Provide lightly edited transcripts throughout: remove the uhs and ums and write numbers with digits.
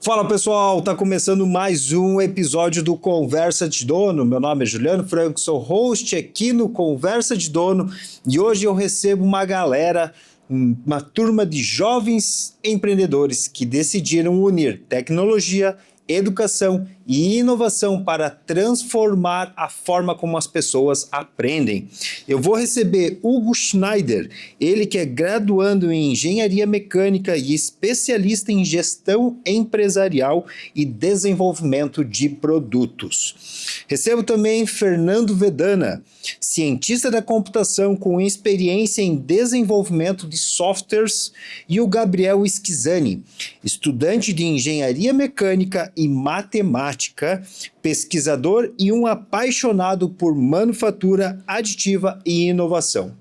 Fala pessoal, tá começando mais um episódio do Conversa de Dono. Meu nome é Juliano Franco, sou host aqui no Conversa de Dono e hoje eu recebo uma galera, uma turma de jovens empreendedores que decidiram unir tecnologia, educação e inovação para transformar a forma como as pessoas aprendem. Eu vou receber Hugo Schneider, ele que é graduando em engenharia mecânica e especialista em gestão empresarial e desenvolvimento de produtos. Recebo também Fernando Vedana, cientista da computação com experiência em desenvolvimento de softwares, e o Gabriel Schizani, estudante de engenharia mecânica e matemática, pesquisador e um apaixonado por manufatura aditiva e inovação.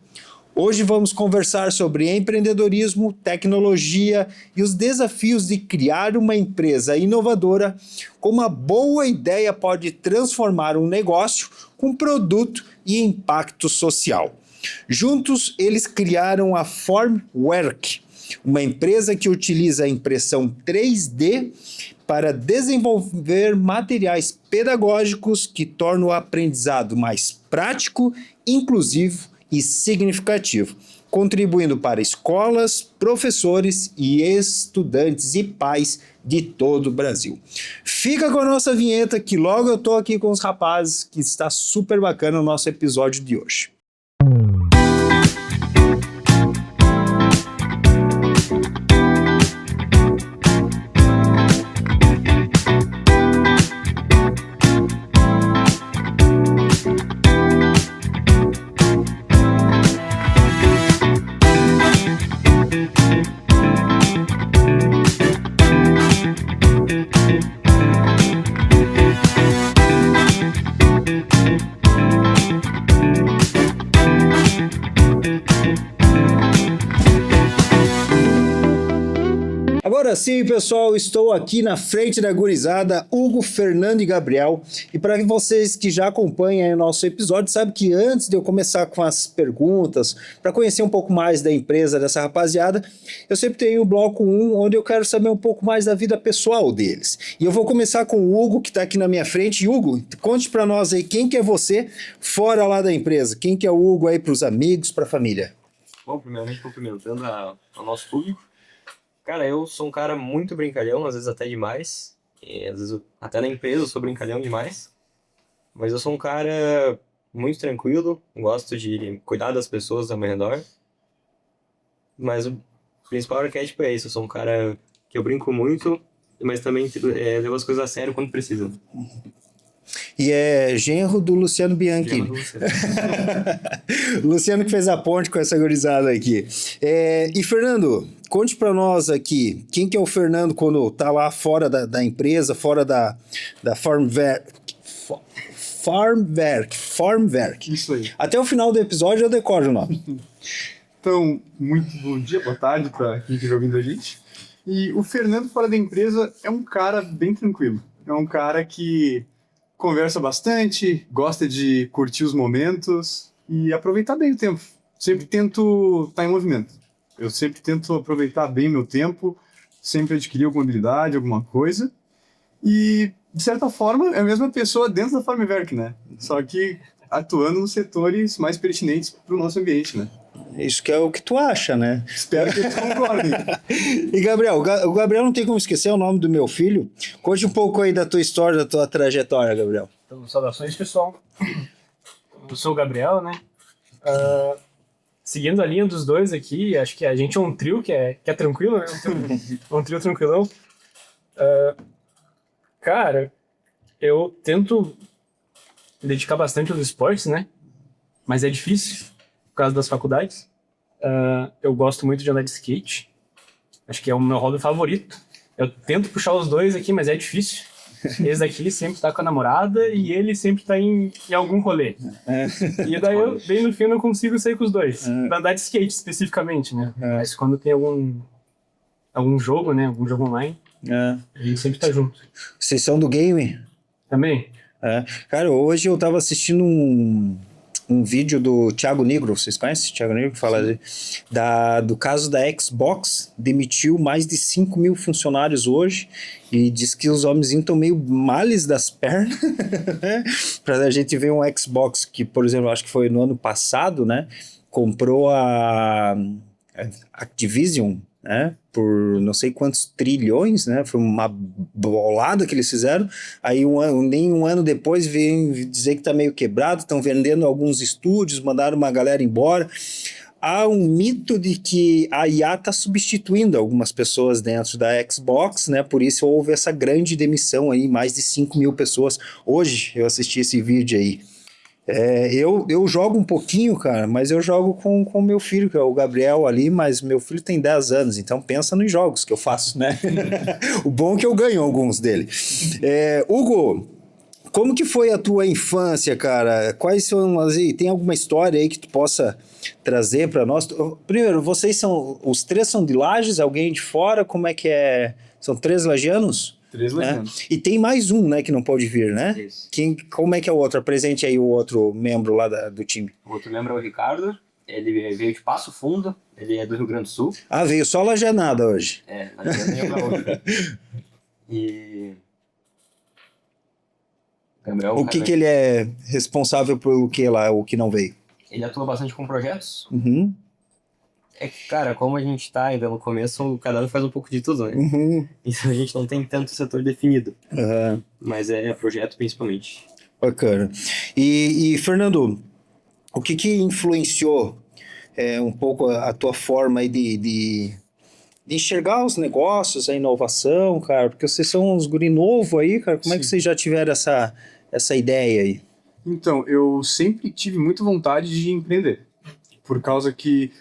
Hoje vamos conversar sobre empreendedorismo, tecnologia e os desafios de criar uma empresa inovadora, como uma boa ideia pode transformar um negócio com produto e impacto social. Juntos, eles criaram a Formwerk, uma empresa que utiliza a impressão 3D para desenvolver materiais pedagógicos que tornam o aprendizado mais prático, inclusivo e significativo, contribuindo para escolas, professores e estudantes e pais de todo o Brasil. Fica com a nossa vinheta que logo eu tô aqui com os rapazes, que está super bacana o nosso episódio de hoje. Agora sim, pessoal, estou aqui na frente da gurizada, Hugo, Fernando e Gabriel. E para vocês que já acompanham o nosso episódio, sabe que antes de eu começar com as perguntas, para conhecer um pouco mais da empresa dessa rapaziada, eu sempre tenho o bloco 1, onde eu quero saber um pouco mais da vida pessoal deles. E eu vou começar com o Hugo, que está aqui na minha frente. Hugo, conte para nós aí quem que é você fora lá da empresa. Quem que é o Hugo aí para os amigos, para a família? Bom, primeiramente cumprimentando ao nosso público. Cara, eu sou um cara muito brincalhão, às vezes até demais. E, às vezes até na empresa eu sou brincalhão demais. Mas eu sou um cara muito tranquilo, gosto de cuidar das pessoas ao meu redor. Mas o principal arquétipo é isso, eu sou um cara que eu brinco muito, mas também levo as coisas a sério quando precisa. E é genro do Luciano Bianchi. Genro do Luciano. Luciano que fez a ponte com essa gurizada aqui. E Fernando, conte para nós aqui, quem que é o Fernando quando tá lá fora da empresa, fora da Formwerk? Formwerk. Isso aí. Até o final do episódio eu decoro o nome. Então, muito bom dia, boa tarde para quem estiver ouvindo a gente. E o Fernando fora da empresa é um cara bem tranquilo. É um cara que conversa bastante, gosta de curtir os momentos e aproveitar bem o tempo. Sempre tento estar em movimento. Eu sempre tento aproveitar bem meu tempo, sempre adquirir alguma habilidade, alguma coisa. E, de certa forma, é a mesma pessoa dentro da Formwerk, né? Só que atuando nos setores mais pertinentes para o nosso ambiente, né? Isso que é o que tu acha, né? Espero que eles concordem. E Gabriel, o Gabriel não tem como esquecer o nome do meu filho. Conte um pouco aí da tua história, da tua trajetória, Gabriel. Então, saudações, pessoal. Eu sou o Gabriel, né? Seguindo a linha dos dois aqui, acho que a gente é um trio que é tranquilo, né? Um trio tranquilão. Cara, eu tento me dedicar bastante aos esportes, né? Mas é difícil por causa das faculdades. Eu gosto muito de andar de skate. Acho que é o meu hobby favorito. Eu tento puxar os dois aqui, mas é difícil. Esse daqui sempre tá com a namorada e ele sempre tá em algum rolê. E daí eu, bem no fim, não consigo sair com os dois. Pra andar de skate, especificamente, né? Mas quando tem algum jogo, né? Algum jogo online, a gente sempre tá junto. Vocês são do game? Também? Cara, hoje eu tava assistindo um vídeo do Thiago Nigro, vocês conhecem o Thiago Nigro? Que fala do caso da Xbox, demitiu mais de 5 mil funcionários hoje e diz que os homens estão meio males das pernas. Para a gente ver um Xbox que, por exemplo, acho que foi no ano passado, né? Comprou a Activision, né, por não sei quantos trilhões, né, foi uma bolada que eles fizeram, aí nem um ano depois vem dizer que tá meio quebrado, estão vendendo alguns estúdios, mandaram uma galera embora. Há um mito de que a IA está substituindo algumas pessoas dentro da Xbox, né, por isso houve essa grande demissão aí, mais de 5 mil pessoas. Hoje eu assisti esse vídeo aí. Eu jogo um pouquinho, cara, mas eu jogo com meu filho, que é o Gabriel ali, mas meu filho tem 10 anos, então pensa nos jogos que eu faço, né? O bom é que eu ganho alguns dele. Hugo, como que foi a tua infância, cara? Quais são tem alguma história aí que tu possa trazer para nós? Primeiro, os três são de Lages, alguém de fora, como é que é? São 3 lagianos? 3 legendas. E tem mais um, né, que não pode vir, né? Isso. Como é que é o outro? Apresente aí o outro membro lá do time. O outro membro é o Ricardo, ele veio de Passo Fundo, ele é do Rio Grande do Sul. Ah, veio só lajanada hoje. Na verdade eu pra E... Gabriel, O que ele é responsável pelo que lá, o que não veio? Ele atua bastante com projetos. Uhum. Cara, como a gente tá ainda no começo, cada um faz um pouco de tudo, né? Uhum. Então a gente não tem tanto setor definido. Uhum. Mas é projeto principalmente. Bacana. E Fernando, o que influenciou um pouco a tua forma aí de enxergar os negócios, a inovação, cara? Porque vocês são uns guri novo aí, cara. Como é que vocês já tiveram essa ideia aí? Então, eu sempre tive muita vontade de empreender, por causa que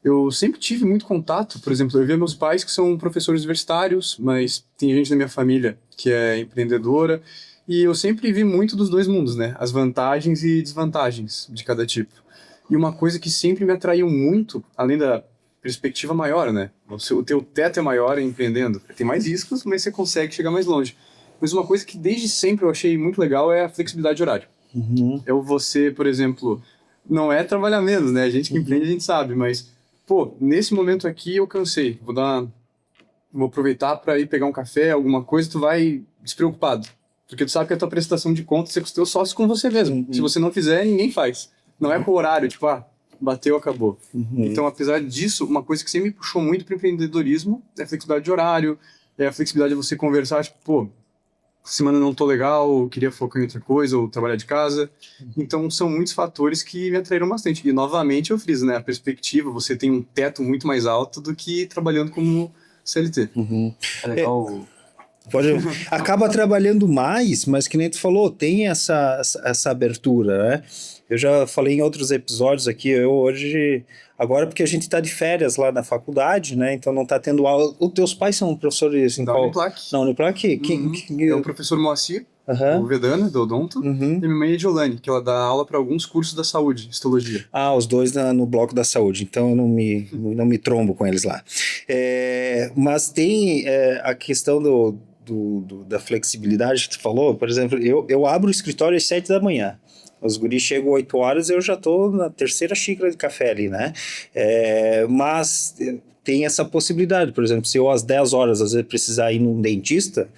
eu sempre tive muito contato. Por exemplo, eu via meus pais que são professores universitários, mas tem gente da minha família que é empreendedora, e eu sempre vi muito dos dois mundos, né? As vantagens e desvantagens de cada tipo. E uma coisa que sempre me atraiu muito, além da perspectiva maior, né? O teu teto é maior empreendendo. Tem mais riscos, mas você consegue chegar mais longe. Mas uma coisa que desde sempre eu achei muito legal é a flexibilidade de horário. Uhum. Você, por exemplo, não é trabalhar menos, né? A gente que empreende, a gente sabe, mas, nesse momento aqui eu cansei. Vou aproveitar para ir pegar um café, alguma coisa, tu vai despreocupado. Porque tu sabe que a tua prestação de contas é com os teus sócios, com você mesmo. Uhum. Se você não fizer, ninguém faz. Não é com o horário, tipo, bateu, acabou. Uhum. Então, apesar disso, uma coisa que sempre me puxou muito para empreendedorismo é a flexibilidade de horário, é a flexibilidade de você conversar, tipo, semana não tô legal, queria focar em outra coisa, ou trabalhar de casa. Então, são muitos fatores que me atraíram bastante. E, novamente, eu friso, né? A perspectiva, você tem um teto muito mais alto do que trabalhando como CLT. Uhum. É legal... Acaba trabalhando mais, mas que nem tu falou, tem essa abertura, né? Eu já falei em outros episódios aqui, agora porque a gente tá de férias lá na faculdade, né? Então não tá tendo aula. Os teus pais são professores em Da qual? Uniplac. Na Uniplac? É o professor Moacir, o Vedana, do Odonto, e minha mãe é Jolane, que ela dá aula para alguns cursos da saúde, histologia. Ah, os dois no bloco da saúde, então eu não me trombo com eles lá. Mas tem a questão da flexibilidade que tu falou. Por exemplo, eu abro o escritório às 7 da manhã. Os guris chegam 8 horas, eu já estou na 3ª xícara de café ali, né? Mas tem essa possibilidade. Por exemplo, se eu às 10 horas às vezes precisar ir num dentista,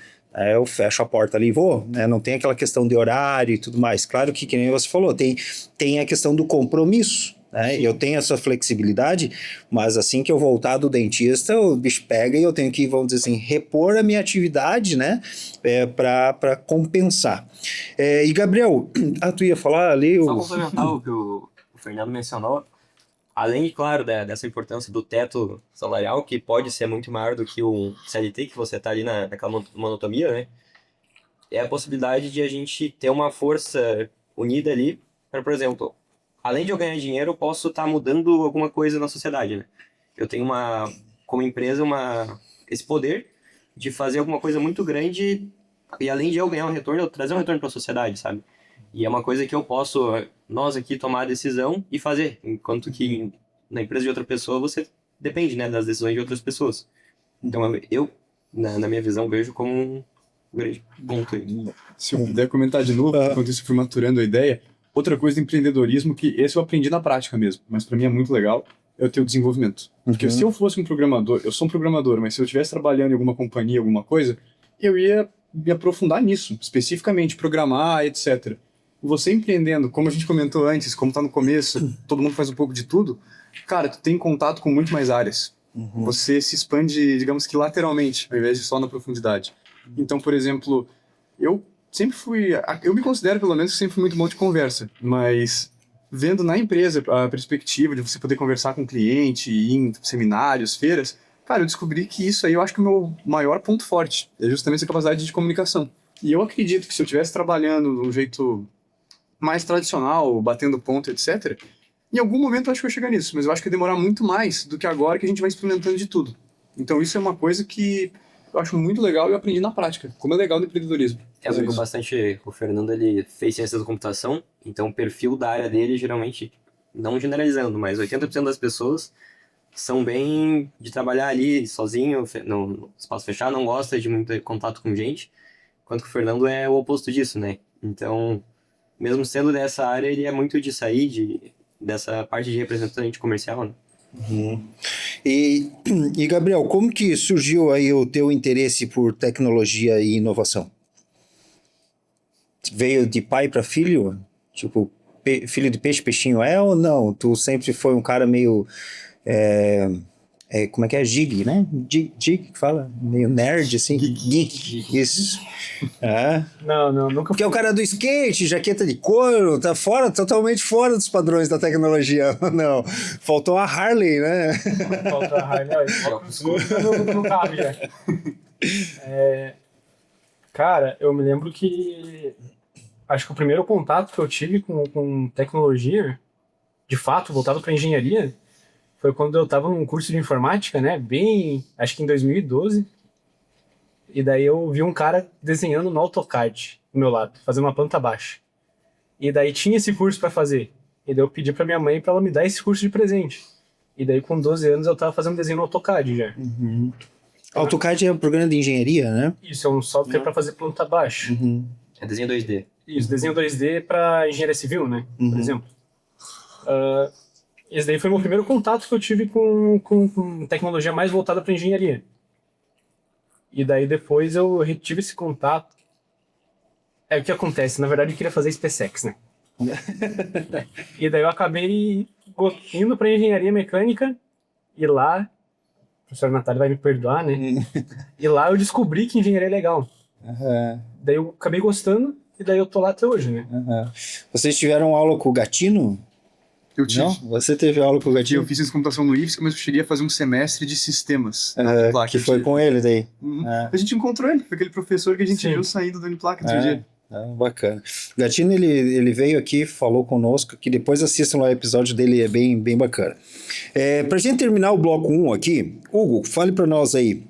eu fecho a porta ali e vou, né? Não tem aquela questão de horário e tudo mais. Claro que nem você falou, tem a questão do compromisso, né? Eu tenho essa flexibilidade, mas assim que eu voltar do dentista, o bicho pega e eu tenho que, vamos dizer assim, repor a minha atividade, né? Para compensar. E Gabriel, tu ia falar ali... Só complementar o que o Fernando mencionou, além, claro, dessa importância do teto salarial, que pode ser muito maior do que o CLT, que você está ali naquela monotonia, né? É a possibilidade de a gente ter uma força unida ali, para, por exemplo, além de eu ganhar dinheiro, eu posso estar mudando alguma coisa na sociedade, né? Eu tenho como empresa, esse poder de fazer alguma coisa muito grande e além de eu ganhar um retorno, eu trazer um retorno para a sociedade, sabe? E é uma coisa que eu posso, nós aqui, tomar a decisão e fazer, enquanto que na empresa de outra pessoa você depende, né, das decisões de outras pessoas. Então eu, na minha visão, vejo como um grande ponto aí. Se eu puder comentar de novo, enquanto isso eu fui maturando a ideia, outra coisa do empreendedorismo, que esse eu aprendi na prática mesmo, mas para mim é muito legal, é o teu desenvolvimento. Porque se eu fosse um programador, eu sou um programador, mas se eu estivesse trabalhando em alguma companhia, alguma coisa, eu ia me aprofundar nisso, especificamente, programar, etc. Você empreendendo, como a gente comentou antes, como tá no começo, todo mundo faz um pouco de tudo, cara, tu tem contato com muito mais áreas. Você se expande, digamos que lateralmente, ao invés de só na profundidade. Então, por exemplo, eu me considero pelo menos que sempre fui muito bom de conversa, mas vendo na empresa a perspectiva de você poder conversar com o cliente, ir em seminários, feiras, cara, eu descobri que isso aí eu acho que é o meu maior ponto forte, é justamente essa capacidade de comunicação. E eu acredito que se eu estivesse trabalhando de um jeito mais tradicional, batendo ponto, etc., em algum momento eu acho que eu ia chegar nisso, mas eu acho que ia demorar muito mais do que agora que a gente vai experimentando de tudo. Então isso é uma coisa que eu acho muito legal e eu aprendi na prática, como é legal no empreendedorismo. Eu lembro bastante, o Fernando, ele fez ciência da computação, então o perfil da área dele, geralmente, não generalizando, mas 80% das pessoas são bem de trabalhar ali sozinho, no espaço fechado, não gosta de muito contato com gente, enquanto que o Fernando é o oposto disso, né? Então, mesmo sendo dessa área, ele é muito de sair, dessa parte de representante comercial, né? E, Gabriel, como que surgiu aí o teu interesse por tecnologia e inovação? Veio de pai para filho? Tipo, filho de peixe, peixinho é ou não? Tu sempre foi um cara meio... como é que é? Gig, né? Gig que fala? Meio nerd, assim. Geek. Isso. Não, nunca Porque é o cara do skate, jaqueta de couro, tá totalmente fora dos padrões da tecnologia. Não. Faltou a Harley, né? Falta a Harley, não cabe já. Cara, eu me lembro que acho que o primeiro contato que eu tive com tecnologia, de fato, voltado para engenharia, foi quando eu estava num curso de informática, né? Acho que em 2012. E daí eu vi um cara desenhando no AutoCAD do meu lado, fazendo uma planta baixa. E daí tinha esse curso para fazer. E daí eu pedi para minha mãe para ela me dar esse curso de presente. E daí com 12 anos eu tava fazendo desenho no AutoCAD já. AutoCAD é um programa de engenharia, né? Isso, é um software para fazer planta baixa. É desenho 2D. Isso, desenho 2D para engenharia civil, né? Por exemplo. Esse daí foi o meu primeiro contato que eu tive com tecnologia mais voltada para engenharia. E daí depois eu retive esse contato. O que acontece? Na verdade eu queria fazer SpaceX, né? E daí eu acabei indo para engenharia mecânica e lá, a professora Natália vai me perdoar, né? E lá eu descobri que engenharia é legal. Daí eu acabei gostando e daí eu tô lá até hoje, né? Vocês tiveram aula com o Gatino? Eu tive. Não? Você teve aula com o Gatino? Eu fiz ciência de computação no IFSC, mas eu cheguei a fazer um semestre de sistemas. Que foi com ele daí. A gente encontrou ele, foi aquele professor que a gente viu saindo do Uniplac outro dia. Bacana. O Gatino, ele veio aqui, falou conosco, que depois assistam lá o episódio dele, é bem, bem bacana. Pra gente terminar o bloco 1 aqui, Hugo, fale para nós aí.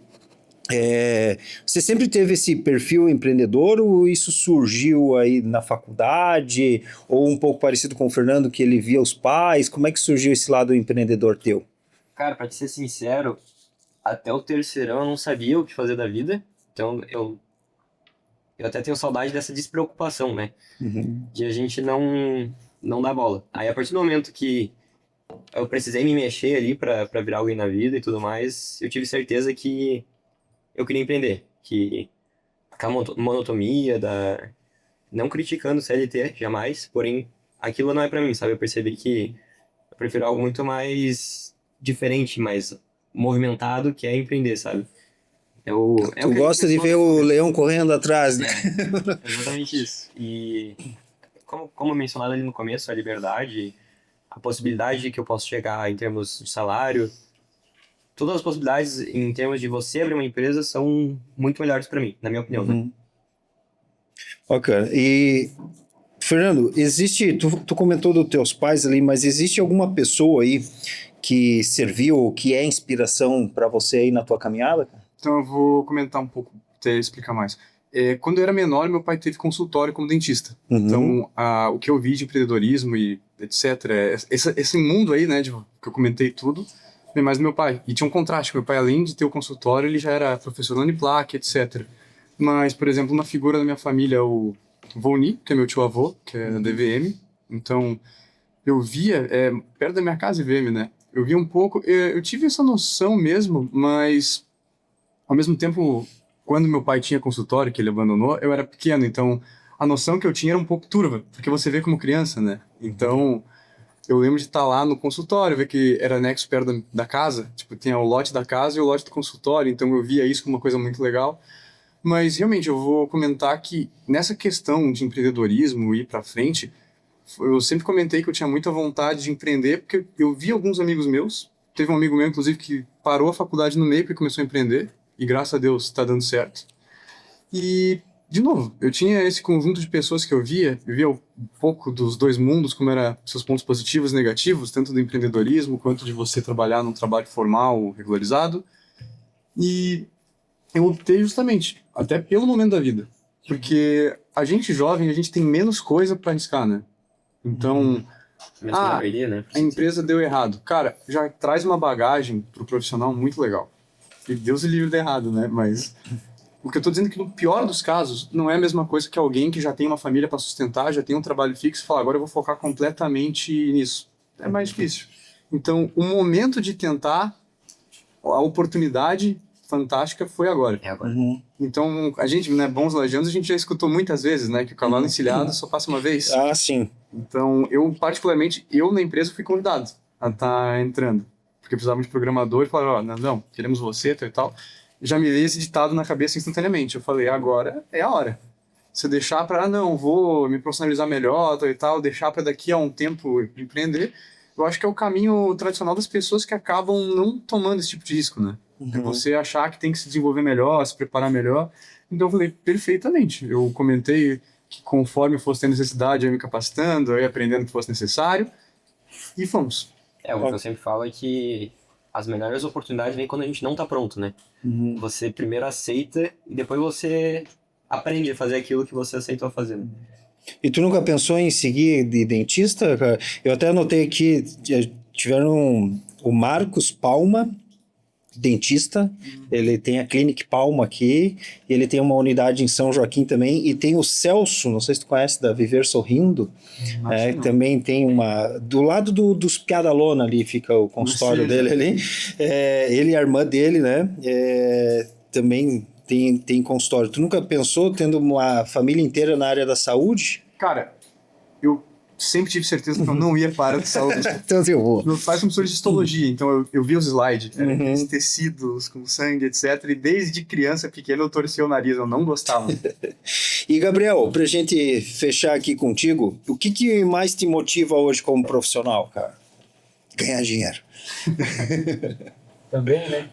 Você sempre teve esse perfil empreendedor ou isso surgiu aí na faculdade ou um pouco parecido com o Fernando que ele via os pais? Como é que surgiu esse lado empreendedor teu? Cara, pra te ser sincero, até o terceirão eu não sabia o que fazer da vida, então eu até tenho saudade dessa despreocupação, né? De a gente não dar bola. Aí a partir do momento que eu precisei me mexer ali pra virar alguém na vida e tudo mais, eu tive certeza que eu queria empreender, que a monotonia não criticando o CLT, jamais, porém, aquilo não é pra mim, sabe? Eu percebi que eu prefiro algo muito mais diferente, mais movimentado, que é empreender, sabe? Tu gosta de ver o leão correndo atrás, né? Exatamente isso. E como mencionado ali no começo, a liberdade, a possibilidade de que eu posso chegar em termos de salário, todas as possibilidades em termos de você abrir uma empresa são muito melhores para mim, na minha opinião. Né? Bacana. E, Fernando, tu comentou dos teus pais ali, mas existe alguma pessoa aí que serviu, que é inspiração para você aí na tua caminhada? Então eu vou comentar um pouco, até explicar mais. Quando eu era menor, meu pai teve consultório como dentista. Então, o que eu vi de empreendedorismo e etc., esse mundo aí, né, que eu comentei tudo, vem mais do meu pai. E tinha um contraste, meu pai, além de ter o consultório, ele já era professor da Uniplac, etc. Mas, por exemplo, uma figura da minha família é o Volny, que é meu tio-avô, que é da DVM. Então, eu via, perto da minha casa IVM, né? Eu via um pouco, eu tive essa noção mesmo, mas ao mesmo tempo, quando meu pai tinha consultório, que ele abandonou, eu era pequeno, então a noção que eu tinha era um pouco turva, porque você vê como criança, né? Então, eu lembro de estar lá no consultório, ver que era anexo perto da casa, tipo, tinha o lote da casa e o lote do consultório, então eu via isso como uma coisa muito legal. Mas realmente eu vou comentar que nessa questão de empreendedorismo ir para frente, eu sempre comentei que eu tinha muita vontade de empreender, porque eu vi alguns amigos meus, teve um amigo meu inclusive que parou a faculdade no meio porque começou a empreender, e graças a Deus está dando certo. E de novo, eu tinha esse conjunto de pessoas que eu via um pouco dos dois mundos, como eram seus pontos positivos e negativos, tanto do empreendedorismo quanto de você trabalhar num trabalho formal, regularizado. E eu optei justamente, até pelo momento da vida. Porque a gente jovem, a gente tem menos coisa para arriscar, né? Então, Né? a empresa deu errado. Cara, já traz uma bagagem pro profissional muito legal. E Deus o livre de errado, né? Mas o que eu tô dizendo é que no pior dos casos, não é a mesma coisa que alguém que já tem uma família para sustentar, já tem um trabalho fixo e fala, agora eu vou focar completamente nisso. É mais difícil. Então, o momento de tentar, a oportunidade fantástica foi agora. É agora. Então, a gente, né, bons lajanos, a gente já escutou muitas vezes, né, que o cavalo encilhado só passa uma vez. Ah, sim. Então, particularmente, na empresa fui convidado a estar entrando. Porque precisava de programador e falaram, não, queremos você, tal e tal. Já me veio esse ditado na cabeça instantaneamente. Eu falei, agora é a hora. Se eu deixar para, não, vou me profissionalizar melhor, tal e tal, deixar para daqui a um tempo empreender, eu acho que é o caminho tradicional das pessoas que acabam não tomando esse tipo de risco, né? É você achar que tem que se desenvolver melhor, se preparar melhor. Então eu falei, perfeitamente. Eu comentei que conforme eu fosse ter necessidade, eu ia me capacitando, eu ia aprendendo o que fosse necessário. E fomos. O que eu sempre falo é que as melhores oportunidades vêm quando a gente não tá pronto, né? Você primeiro aceita e depois você aprende a fazer aquilo que você aceitou fazer. Né? E tu nunca pensou em seguir de dentista, cara? Eu até anotei aqui, tiveram o Marcos Palma, dentista, ele tem a Clinic Palma aqui, ele tem uma unidade em São Joaquim também, e tem o Celso, não sei se tu conhece, da Viver Sorrindo, também tem uma, do lado dos Piadalona ali, fica o consultório dele ali, ele e a irmã dele, né, também tem consultório. Tu nunca pensou tendo uma família inteira na área da saúde? Cara, eu sempre tive certeza que eu não ia para a área de saúde. Então eu vou. Meu pai começou de histologia, então eu vi os slides, aqueles tecidos com sangue, etc. E desde criança pequena eu torcia o nariz, eu não gostava. E Gabriel, pra gente fechar aqui contigo, o que mais te motiva hoje como profissional, cara? Ganhar dinheiro. Também, né?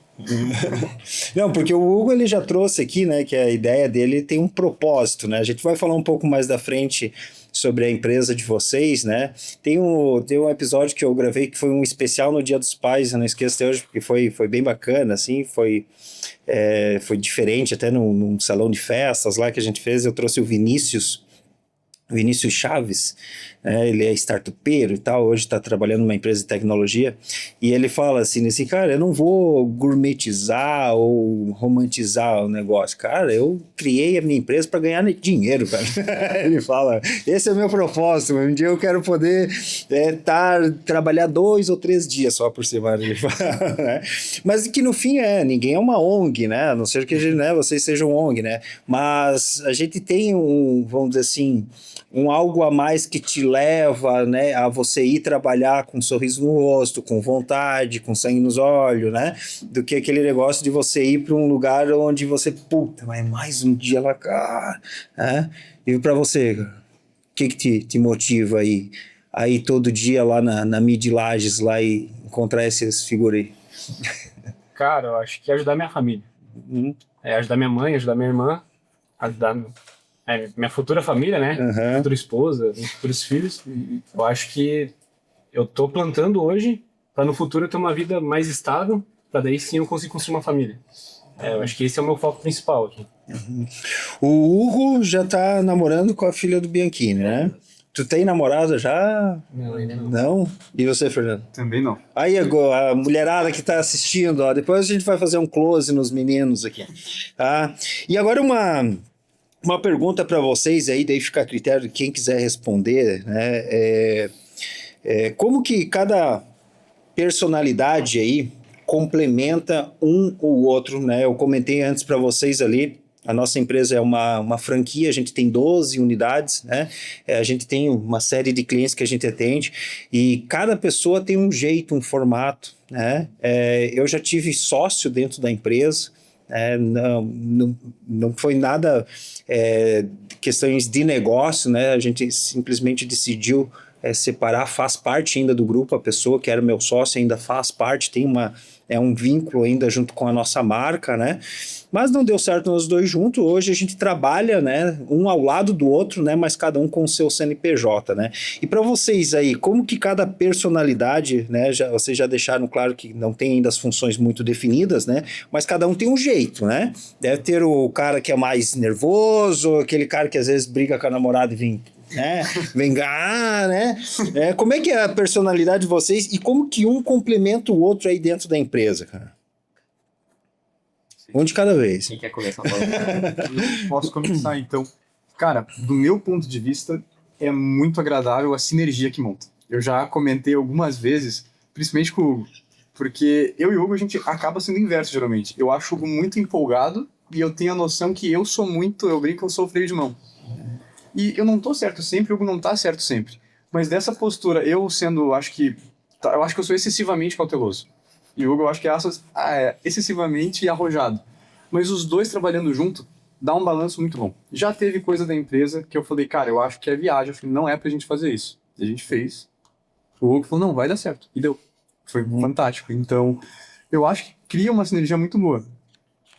Não, porque o Hugo ele já trouxe aqui, né, que a ideia dele tem um propósito, né? A gente vai falar um pouco mais da frente sobre a empresa de vocês, né? Tem um episódio que eu gravei que foi um especial no Dia dos Pais, eu não esqueço até hoje, porque foi bem bacana, assim, foi diferente, até num salão de festas lá que a gente fez, eu trouxe o Vinícius Chaves, ele é startupeiro e tal, hoje está trabalhando numa empresa de tecnologia, e ele fala assim, cara, eu não vou gourmetizar ou romantizar o negócio, cara, eu criei a minha empresa para ganhar dinheiro, cara. Ele fala, esse é o meu propósito, um dia eu quero poder trabalhar 2 ou 3 dias só por semana, ele fala, né? Mas que no fim ninguém é uma ONG, né, a não ser que vocês sejam ONG, né, mas a gente tem vamos dizer assim, algo a mais que te leva, né, a você ir trabalhar com um sorriso no rosto, com vontade, com sangue nos olhos, né, do que aquele negócio de você ir para um lugar onde você, puta, mas mais um dia lá, cara, né? E para você, o que te motiva aí todo dia lá na Mid Lages lá e encontrar essas figuras aí? Cara, eu acho que ajudar minha família. Ajudar minha mãe, ajudar minha irmã, ajudar minha futura família, né? Minha futura esposa, meus futuros filhos. Eu acho que eu tô plantando hoje para no futuro eu ter uma vida mais estável, para daí sim eu conseguir construir uma família. Eu acho que esse é o meu foco principal aqui. O Hugo já tá namorando com a filha do Bianchini, né? Tu tem namorada já? Não, ainda não. Não? E você, Fernando? Também não. Aí a mulherada que tá assistindo, ó, depois a gente vai fazer um close nos meninos aqui, tá? E agora uma Uma pergunta para vocês aí, daí fica a critério de quem quiser responder, né? Como que cada personalidade aí complementa um ou outro, né? Eu comentei antes para vocês ali, a nossa empresa é uma franquia, a gente tem 12 unidades, né? A gente tem uma série de clientes que a gente atende e cada pessoa tem um jeito, um formato, né? Eu já tive sócio dentro da empresa, não foi nada questões de negócio, né? A gente simplesmente decidiu separar, faz parte ainda do grupo, a pessoa que era meu sócio ainda faz parte, tem um vínculo ainda junto com a nossa marca, né? Mas não deu certo nós dois juntos, hoje a gente trabalha, né, um ao lado do outro, né, mas cada um com o seu CNPJ, né? E para vocês aí, como que cada personalidade, né, vocês já deixaram claro que não tem ainda as funções muito definidas, né, mas cada um tem um jeito, né? Deve ter o cara que é mais nervoso, aquele cara que às vezes briga com a namorada e vem... vem cá, né? Como é que é a personalidade de vocês e como que um complementa o outro aí dentro da empresa, cara? Um de cada vez. Quem quer começar falando? Posso começar, então. Cara, do meu ponto de vista, é muito agradável a sinergia que monta. Eu já comentei algumas vezes, principalmente com o Hugo, porque eu e o Hugo, a gente acaba sendo inverso, geralmente. Eu acho o Hugo muito empolgado e eu tenho a noção que eu brinco, eu sou o freio de mão. E eu não tô certo sempre, o Hugo não tá certo sempre. Mas dessa postura, eu acho que eu sou excessivamente cauteloso. E o Hugo, eu acho que é excessivamente arrojado. Mas os dois trabalhando junto, dá um balanço muito bom. Já teve coisa da empresa que eu falei, cara, eu acho que é viagem, eu falei, não é pra gente fazer isso. E a gente fez. O Hugo falou, não, vai dar certo. E deu. Foi fantástico. Então, eu acho que cria uma sinergia muito boa.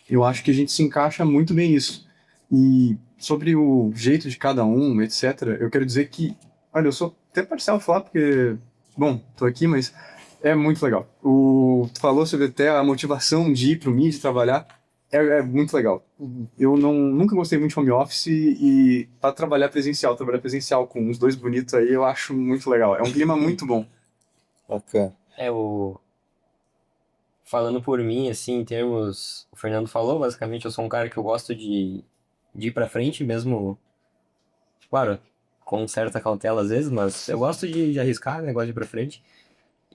Eu acho que a gente se encaixa muito bem nisso. E sobre o jeito de cada um, etc., eu quero dizer que, olha, eu sou até parcial a falar, porque, bom, tô aqui, mas é muito legal. Tu falou sobre até a motivação de ir pro MIT trabalhar, é muito legal. Eu nunca gostei muito de home office e para trabalhar presencial com os dois bonitos aí, eu acho muito legal. É um clima muito bom. Bacana. Falando por mim, assim, em termos... O Fernando falou, basicamente, eu sou um cara que eu gosto de ir pra frente, mesmo, claro, com certa cautela às vezes, mas eu gosto de arriscar, né? Gosto de ir pra frente.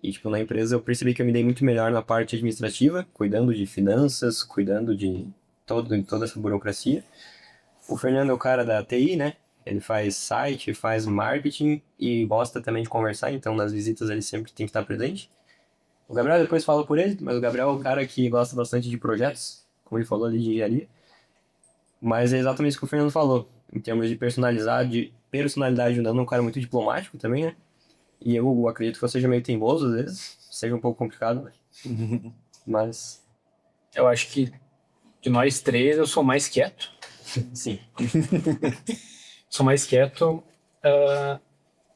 E, tipo, na empresa eu percebi que eu me dei muito melhor na parte administrativa, cuidando de finanças, cuidando de toda essa burocracia. O Fernando é o cara da TI, né? Ele faz site, faz marketing e gosta também de conversar, então nas visitas ele sempre tem que estar presente. O Gabriel depois fala por ele, mas o Gabriel é o cara que gosta bastante de projetos, como ele falou ali, de engenharia. Mas é exatamente isso que o Fernando falou, em termos de personalidade, o Nando é um cara muito diplomático também, né? E eu acredito que eu seja meio teimoso às vezes, seja um pouco complicado, né? Mas... Eu acho que de nós três eu sou mais quieto. Sim. Sou mais quieto,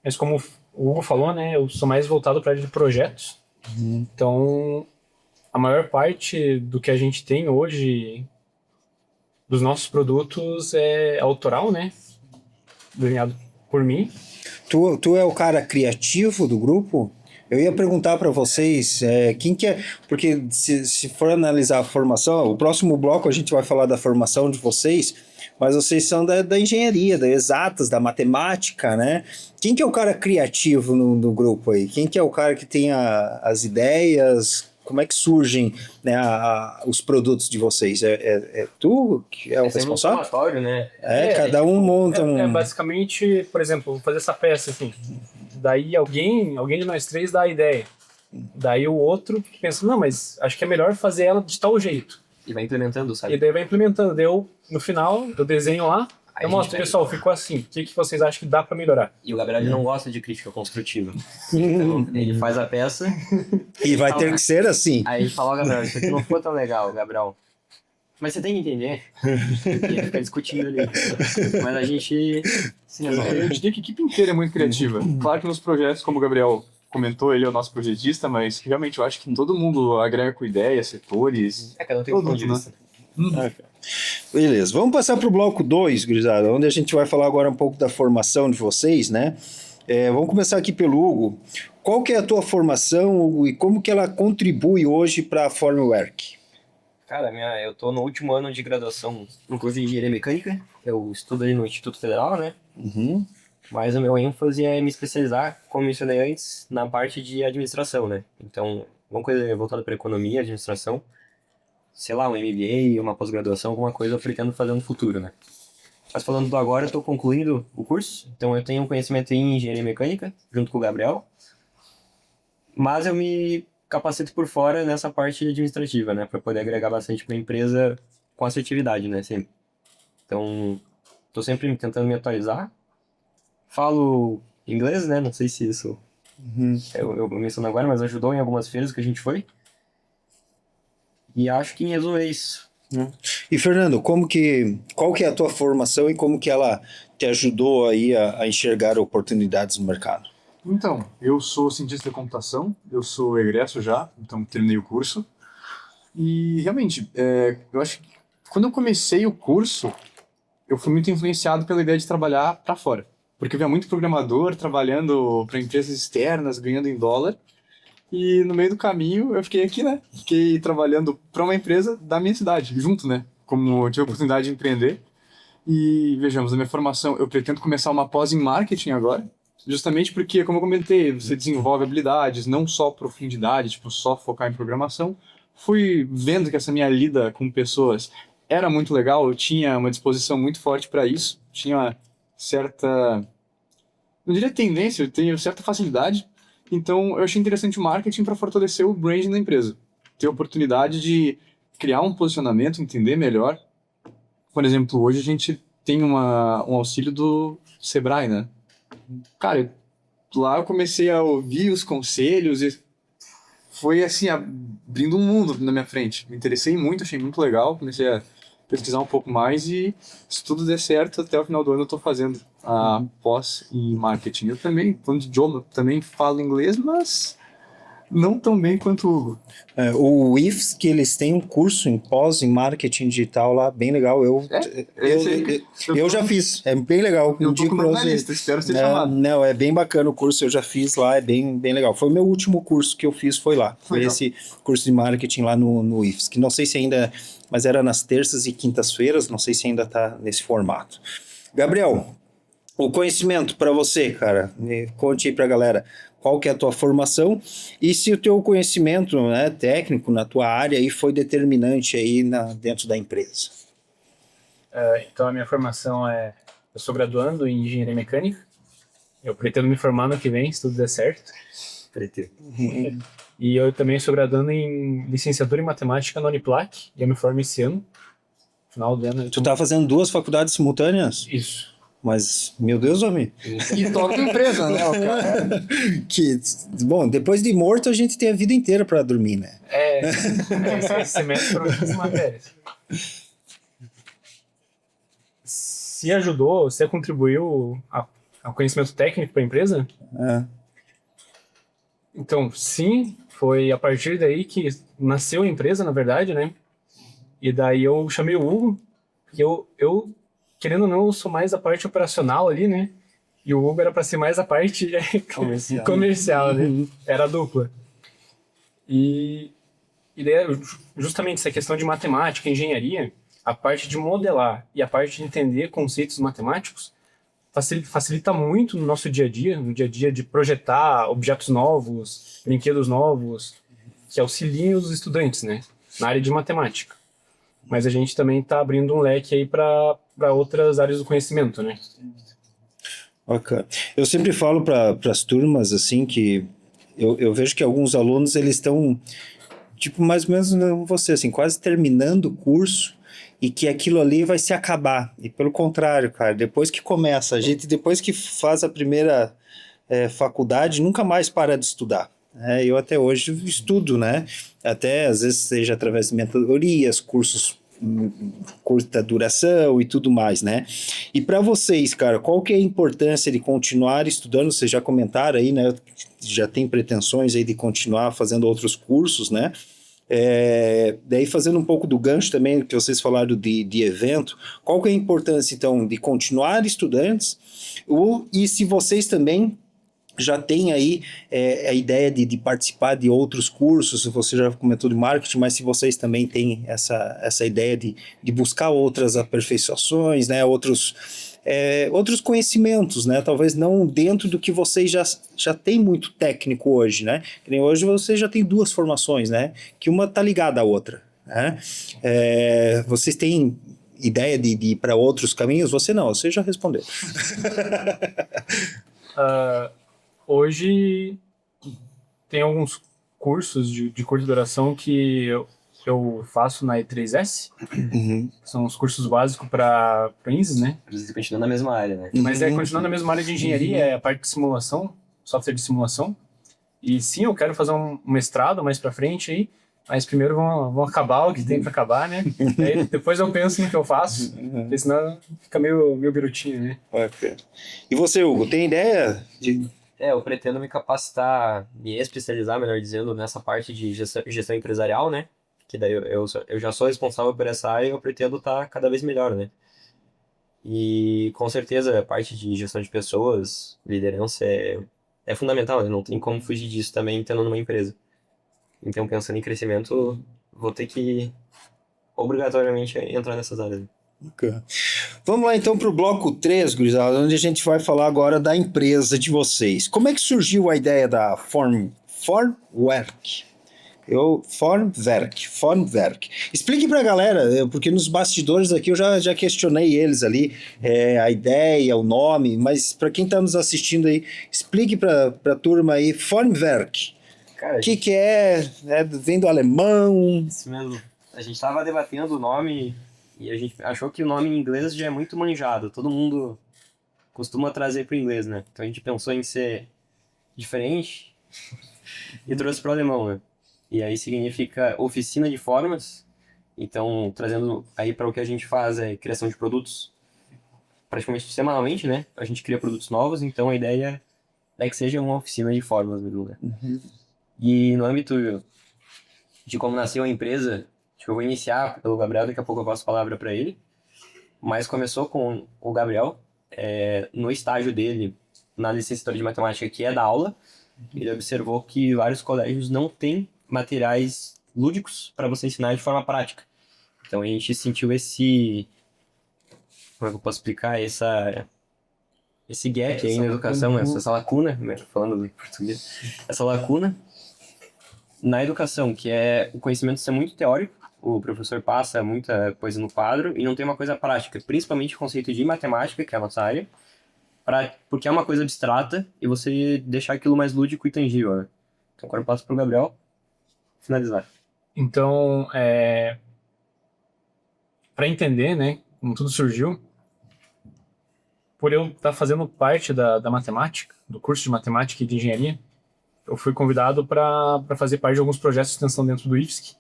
mas como o Hugo falou, né, eu sou mais voltado para a área de projetos. Então, a maior parte do que a gente tem hoje, dos nossos produtos, é autoral, né, desenhado por mim. Tu é o cara criativo do grupo? Eu ia perguntar para vocês quem que é, porque se for analisar a formação, o próximo bloco a gente vai falar da formação de vocês, mas vocês são da engenharia, das exatas, da matemática, né? Quem que é o cara criativo no grupo aí? Quem que é o cara que tem as ideias? Como é que surgem, né, os produtos de vocês? Tu que é o responsável? Somatório, né? Cada um monta um... basicamente, por exemplo, vou fazer essa peça assim. Daí alguém de nós três dá a ideia. Daí o outro pensa, não, mas acho que é melhor fazer ela de tal jeito. E vai implementando, sabe? E daí vai implementando. No final, eu desenho lá, eu mostro, pessoal, ficou assim. O que vocês acham que dá pra melhorar? E o Gabriel ele não gosta de crítica construtiva. Então, ele faz a peça... E vai ter que ser assim. Aí a gente fala, ó, Gabriel, isso aqui não ficou tão legal, Gabriel. Mas você tem que entender. E ele fica discutindo ali. Mas a gente se resolve. Eu diria que a equipe inteira é muito criativa. Claro que nos projetos, como o Gabriel comentou, ele é o nosso projetista, mas realmente eu acho que todo mundo agrega com ideias, setores. Cada um tem um ponto de vista. Beleza, vamos passar para o bloco 2, gurizada, onde a gente vai falar agora um pouco da formação de vocês, né? Vamos começar aqui pelo Hugo. Qual que é a tua formação, Hugo, e como que ela contribui hoje para a Formwork? Cara, eu tô no último ano de graduação no curso de Engenharia Mecânica Eu estudo ali no Instituto Federal, né? Uhum. Mas o meu ênfase é me especializar, como mencionei antes, na parte de administração, né? Então, uma coisa voltada para economia, administração, sei lá, um MBA, uma pós-graduação, alguma coisa eu pretendo fazer no futuro, né? Mas falando do agora, eu estou concluindo o curso, então eu tenho um conhecimento em engenharia mecânica, junto com o Gabriel, mas eu me capacito por fora nessa parte administrativa, né? Para poder agregar bastante para a empresa com assertividade, né? Sempre. Então, estou sempre tentando me atualizar. Falo inglês, né? Não sei se isso eu menciono agora, mas ajudou em algumas feiras que a gente foi. E acho que em resumo é isso. E Fernando, qual que é a tua formação e como que ela te ajudou aí a enxergar oportunidades no mercado? Então, eu sou cientista de computação, eu sou egresso já, então terminei o curso. E realmente, eu acho que quando eu comecei o curso, eu fui muito influenciado pela ideia de trabalhar para fora. Porque eu via muito programador trabalhando para empresas externas, ganhando em dólar. E no meio do caminho eu fiquei aqui, né? Fiquei trabalhando para uma empresa da minha cidade, junto, né? Como eu tive a oportunidade de empreender. E vejamos, a minha formação, eu pretendo começar uma pós em marketing agora. Justamente porque, como eu comentei, você desenvolve habilidades, não só profundidade, tipo, só focar em programação. Fui vendo que essa minha lida com pessoas era muito legal, eu tinha uma disposição muito forte para isso, tinha certa, não diria tendência, eu tenho certa facilidade. Então, eu achei interessante o marketing para fortalecer o branding da empresa. Ter a oportunidade de criar um posicionamento, entender melhor. Por exemplo, hoje a gente tem um auxílio do Sebrae, né? Cara, lá eu comecei a ouvir os conselhos e foi assim, abrindo um mundo na minha frente. Me interessei muito, achei muito legal, comecei a pesquisar um pouco mais e se tudo der certo, até o final do ano eu estou fazendo a pós em marketing. Eu também, falando de idioma, também falo inglês, mas não tão bem quanto o Hugo. O IFES, que eles têm um curso em pós em marketing digital lá, bem legal. Eu já fiz, é bem legal. Eu tô Indico com o pra nome na você. lista, espero ser chamado. Não, é bem bacana o curso, eu já fiz lá, é bem legal. Foi o meu último curso que eu fiz, foi lá. Foi Legal. esse curso de marketing lá no IFES, que não sei se ainda, mas era nas terças e quintas-feiras, não sei se ainda tá nesse formato. Gabriel, o conhecimento para você, cara, conte aí pra galera. Qual que é a tua formação e se o teu conhecimento, né, técnico na tua área aí foi determinante aí dentro da empresa. Então, a minha formação eu sou graduando em engenharia mecânica. Eu pretendo me formar no ano que vem, se tudo der certo. Pretendo. E eu também sou graduando em licenciatura em matemática na Uniplac. E eu me formo esse ano. Final do ano. Tu tá fazendo 2 faculdades simultâneas? Isso. Mas, meu Deus, homem. E toca a empresa, né? O cara. Bom, depois de morto a gente tem a vida inteira para dormir, né? Esse semestre foram 15 matérias. Se ajudou, se contribuiu ao conhecimento técnico para a empresa? Então, sim, foi a partir daí que nasceu a empresa, na verdade, né? E daí eu chamei o Hugo, porque eu querendo ou não, eu sou mais a parte operacional ali, né? E o Hugo era para ser mais a parte comercial, né? Era dupla. E daí, justamente essa questão de matemática, engenharia, a parte de modelar e a parte de entender conceitos matemáticos facilita muito no nosso dia a dia, no dia a dia de projetar objetos novos, brinquedos novos, que auxiliam os estudantes, né? Na área de matemática. Mas a gente também está abrindo um leque aí para outras áreas do conhecimento, né? Ok. Eu sempre falo para as turmas, assim, que eu vejo que alguns alunos, eles estão, tipo, mais ou menos como você, assim, quase terminando o curso e que aquilo ali vai se acabar. E pelo contrário, cara, depois que começa, a gente, depois que faz a primeira faculdade, nunca mais para de estudar. Eu até hoje estudo, né? Até às vezes seja através de mentorias, cursos curta duração e tudo mais, né? E para vocês, cara, qual que é a importância de continuar estudando? Vocês já comentaram aí, né? Já tem pretensões aí de continuar fazendo outros cursos, né? Daí fazendo um pouco do gancho também que vocês falaram de evento, qual que é a importância então de continuar estudantes e se vocês também já tem aí a ideia de participar de outros cursos? Você já comentou de marketing, mas se vocês também têm essa ideia de buscar outras aperfeiçoações, né? Outros conhecimentos, né? Talvez não dentro do que vocês já têm muito técnico hoje, né? Que nem hoje você já tem duas formações, né? Que uma está ligada à outra, né? Vocês têm ideia de ir para outros caminhos? Você não, você já respondeu. Hoje tem alguns cursos de curta duração que eu faço na E3S, Uhum. são os cursos básicos para INSS, né? Eles continuam na mesma área, né? Mas continuando na mesma área de engenharia, é a parte de simulação, software de simulação. E sim, eu quero fazer um mestrado mais para frente aí, mas primeiro vamos acabar o que tem para acabar, né? Aí depois eu penso no que eu faço, porque senão fica meio birutinho, né? E você, Hugo, tem ideia de... Eu pretendo me capacitar, me especializar, melhor dizendo, nessa parte de gestão empresarial, né? Que daí eu já sou responsável por essa área e eu pretendo estar cada vez melhor, né? E com certeza a parte de gestão de pessoas, liderança é fundamental, né? Não tem como fugir disso também tendo numa empresa. Então, pensando em crescimento, vou ter que obrigatoriamente entrar nessas áreas. Vamos lá então para o bloco 3, gurizada, onde a gente vai falar agora da empresa de vocês. Como é que surgiu a ideia da Formwerk? Formwerk. Explique para a galera, porque nos bastidores aqui eu já questionei eles ali, a ideia, o nome, mas para quem está nos assistindo aí, explique para a turma aí, Formwerk. Cara, O que é? Vem do alemão? Isso mesmo. A gente tava debatendo o nome e a gente achou que o nome em inglês já é muito manjado. Todo mundo costuma trazer pro inglês, né? Então a gente pensou em ser diferente e trouxe pro alemão, né? E aí significa oficina de formas. Então, trazendo aí para o que a gente faz é criação de produtos praticamente semanalmente, né? A gente cria produtos novos, então a ideia é que seja uma oficina de formas mesmo, né? E no âmbito de como nasceu a empresa, acho que eu vou iniciar pelo Gabriel, daqui a pouco eu passo a palavra para ele. Mas começou com o Gabriel, no estágio dele, na licenciatura de matemática, que é da aula, ele observou que vários colégios não têm materiais lúdicos para você ensinar de forma prática. Então a gente sentiu esse... Como é que eu posso explicar? Esse gap aí na educação, essa lacuna, falando em português, essa lacuna na educação, que é o conhecimento ser muito teórico, o professor passa muita coisa no quadro e não tem uma coisa prática, principalmente o conceito de matemática, que é a nossa área, porque é uma coisa abstrata e você deixar aquilo mais lúdico e tangível, né? Então agora eu passo para o Gabriel finalizar. Então, para entender, né, como tudo surgiu, por eu estar fazendo parte da matemática, do curso de matemática e de engenharia, eu fui convidado para fazer parte de alguns projetos de extensão dentro do IFSC.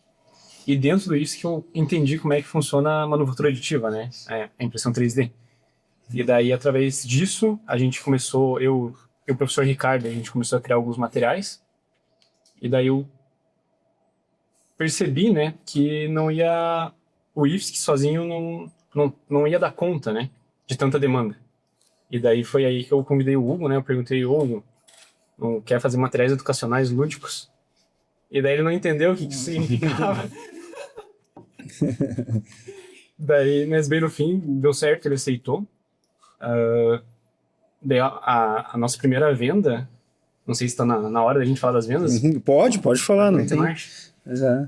E dentro do IFSC eu entendi como é que funciona a manufatura aditiva, né? A impressão 3D. E daí, através disso, a gente começou, eu e o professor Ricardo, a gente começou a criar alguns materiais. E daí eu percebi, né, que o IFSC sozinho não ia dar conta, né, de tanta demanda. E daí foi aí que eu convidei o Hugo, né, eu perguntei, Hugo, não quer fazer materiais educacionais lúdicos? E daí ele não entendeu o que isso significava. Daí, mas bem no fim, deu certo, ele aceitou. Daí a nossa primeira venda, não sei se está na hora da gente falar das vendas. Pode falar, não tem.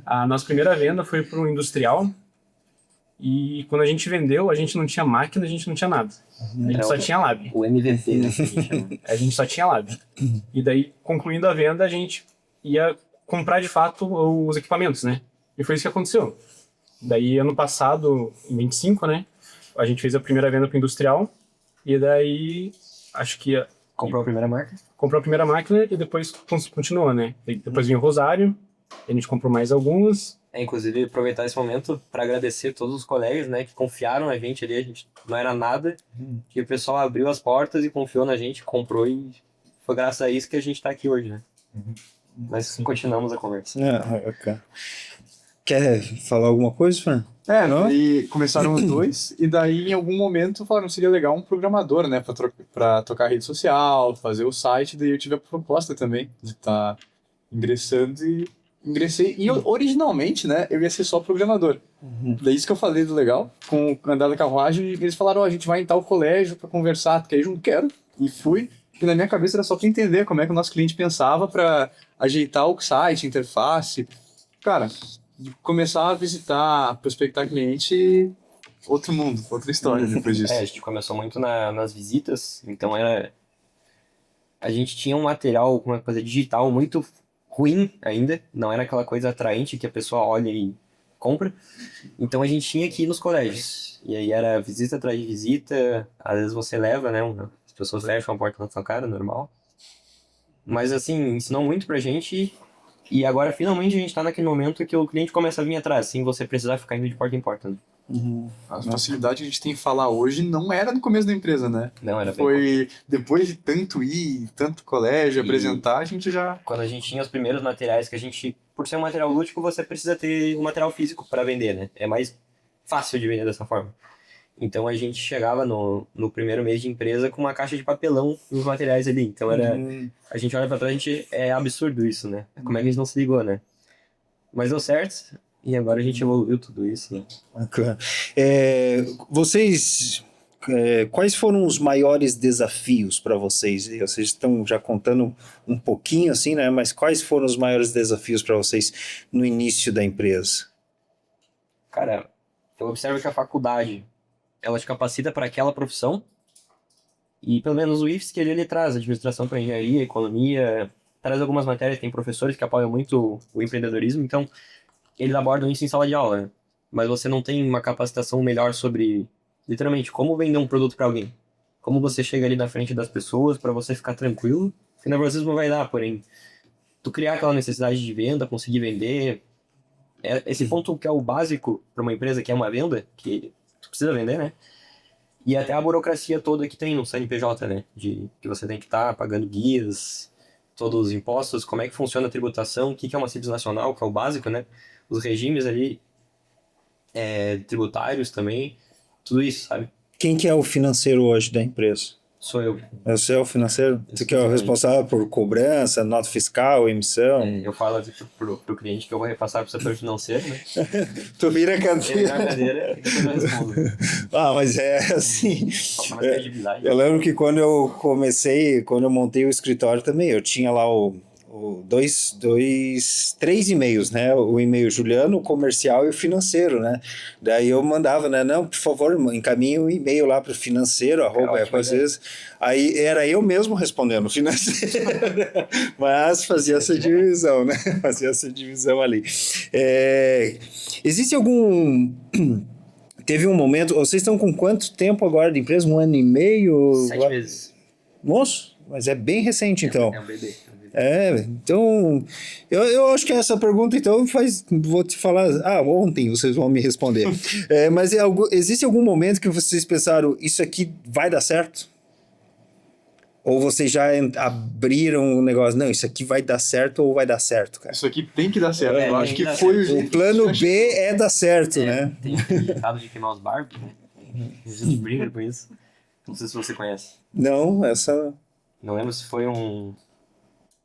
A nossa primeira venda foi para o industrial. E quando a gente vendeu, a gente não tinha máquina, a gente não tinha nada. A gente só tinha lab. O MVP, né? A gente só tinha lab. E daí, concluindo a venda, a gente ia comprar de fato os equipamentos, né? E foi isso que aconteceu. Daí, ano passado, em 25, né? A gente fez a primeira venda para o industrial. E daí, acho que... Comprou a primeira máquina? Comprou a primeira máquina e depois continuou, né? Depois vinha o Rosário, a gente comprou mais algumas. Inclusive, aproveitar esse momento para agradecer todos os colegas, né, que confiaram na gente ali, a gente não era nada, que o pessoal abriu as portas e confiou na gente, comprou e foi graças a isso que a gente está aqui hoje, né? Mas continuamos a conversa. Okay. Quer falar alguma coisa, Fran? Não? E começaram os dois, e daí em algum momento falaram que seria legal um programador, né, pra tocar a rede social, fazer o site, daí eu tive a proposta também de estar ingressando e ingressei. E originalmente, né, eu ia ser só programador. Daí isso que eu falei do legal, com o andar da carruagem, eles falaram, a gente vai em tal colégio pra conversar, porque aí eu não quero, e fui. E na minha cabeça era só pra entender como é que o nosso cliente pensava pra ajeitar o site, a interface. Cara, de começar a visitar, prospectar cliente, outro mundo, outra história depois disso. A gente começou muito nas visitas, então a gente tinha um material, como é que fazer, digital muito ruim ainda, não era aquela coisa atraente que a pessoa olha e compra. Então a gente tinha que ir nos colégios. E aí era visita atrás de visita, às vezes você leva, né? As pessoas fecham a porta na sua cara, normal. Mas assim, ensinou muito pra gente. E agora finalmente a gente tá naquele momento que o cliente começa a vir atrás, sem você precisar ficar indo de porta em porta. Né? A facilidade que a gente tem em falar hoje não era no começo da empresa, né? Não, era bem Foi depois de tanto ir, tanto colégio, apresentar, a gente já... Quando a gente tinha os primeiros materiais que a gente... Por ser um material lúdico, você precisa ter um material físico para vender, né? É mais fácil de vender dessa forma. Então a gente chegava no primeiro mês de empresa com uma caixa de papelão e os materiais ali. Então era... A gente olha pra trás, é absurdo isso, né? Como é que a gente não se ligou, né? Mas deu certo e agora a gente evoluiu tudo isso, né? Bacana. Vocês, quais foram os maiores desafios para vocês? Vocês estão já contando um pouquinho assim, né? Mas quais foram os maiores desafios para vocês no início da empresa? Cara, eu observo que a faculdade, ela te capacita para aquela profissão e pelo menos o IFSC ele traz administração para engenharia, economia, traz algumas matérias, tem professores que apoiam muito o empreendedorismo, então eles abordam isso em sala de aula, né? Mas você não tem uma capacitação melhor sobre, literalmente, como vender um produto para alguém. Como você chega ali na frente das pessoas para você ficar tranquilo, que nervosismo vai dar, porém, tu criar aquela necessidade de venda, conseguir vender, esse ponto que é o básico para uma empresa que é uma venda, que tu precisa vender, né? E até a burocracia toda que tem no CNPJ, né? Que você tem que estar pagando guias, todos os impostos, como é que funciona a tributação, o que é uma Simples Nacional, que é o básico, né? Os regimes ali tributários também, tudo isso, sabe? Quem que é o financeiro hoje da empresa? Sou eu. É o seu financeiro? Você que é o responsável por cobrança, nota fiscal, emissão? Eu falo pro cliente que eu vou repassar pro setor financeiro, né? Tu vira a Ele cadeira. na cadeira e depois eu respondo. Mas é assim... Só pra mais credibilidade. Eu lembro que quando eu montei o escritório também, eu tinha lá três e-mails, né? O e-mail Juliano, o comercial e o financeiro, né? Daí eu mandava, né? Não, por favor, encaminhe o e-mail lá para o financeiro, às vezes. Aí era eu mesmo respondendo o financeiro, mas fazia essa divisão, né? Fazia essa divisão ali. Existe algum... Teve um momento... Vocês estão com quanto tempo agora de empresa? 1 ano e meio? 7 meses. Nossa, mas é bem recente, então. É um bebê. Então, eu acho que essa pergunta, então, vou te falar, ontem vocês vão me responder. Mas existe algum momento que vocês pensaram, isso aqui vai dar certo? Ou vocês já abriram o negócio, não, isso aqui vai dar certo ou vai dar certo, cara? Isso aqui tem que dar certo. Eu acho que dar foi certo. o jeito. O plano B é dar certo, né? Tem aquele ditado de queimar os barcos, né? A gente briga com isso. Não sei se você conhece. Não, essa... Não lembro se foi um...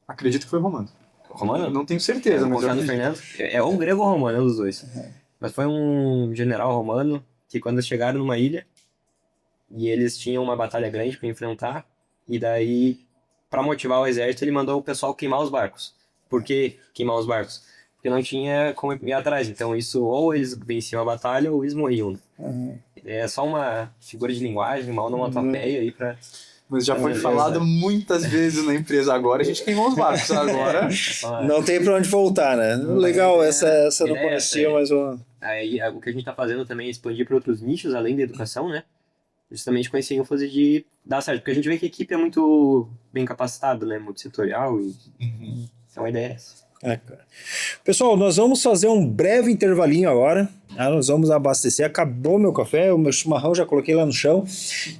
Acredito que foi romano. Romano? Não tenho certeza, Vou mas confiar no Fernando. É ou grego ou romano, é um dos dois. Mas foi um general romano que quando eles chegaram numa ilha e eles tinham uma batalha grande para enfrentar, e daí, para motivar o exército, ele mandou o pessoal queimar os barcos. Por que queimar os barcos? Porque não tinha como ir atrás. Então isso, ou eles venciam a batalha ou eles morriam. É só uma figura de linguagem, uma onomatopeia aí para... Mas já foi falado muitas vezes na empresa. Agora a gente queimou os barcos. Agora... Não tem pra onde voltar, né? Legal, essa eu não conhecia, mas... Aí o que a gente tá fazendo também é expandir para outros nichos, além da educação, né? Justamente com esse ênfase de dar certo. Porque a gente vê que a equipe é muito bem capacitada, né? Multissetorial e... Então a ideia é essa. Pessoal, nós vamos fazer um breve intervalinho agora. Nós vamos abastecer. Acabou meu café, o meu chimarrão já coloquei lá no chão.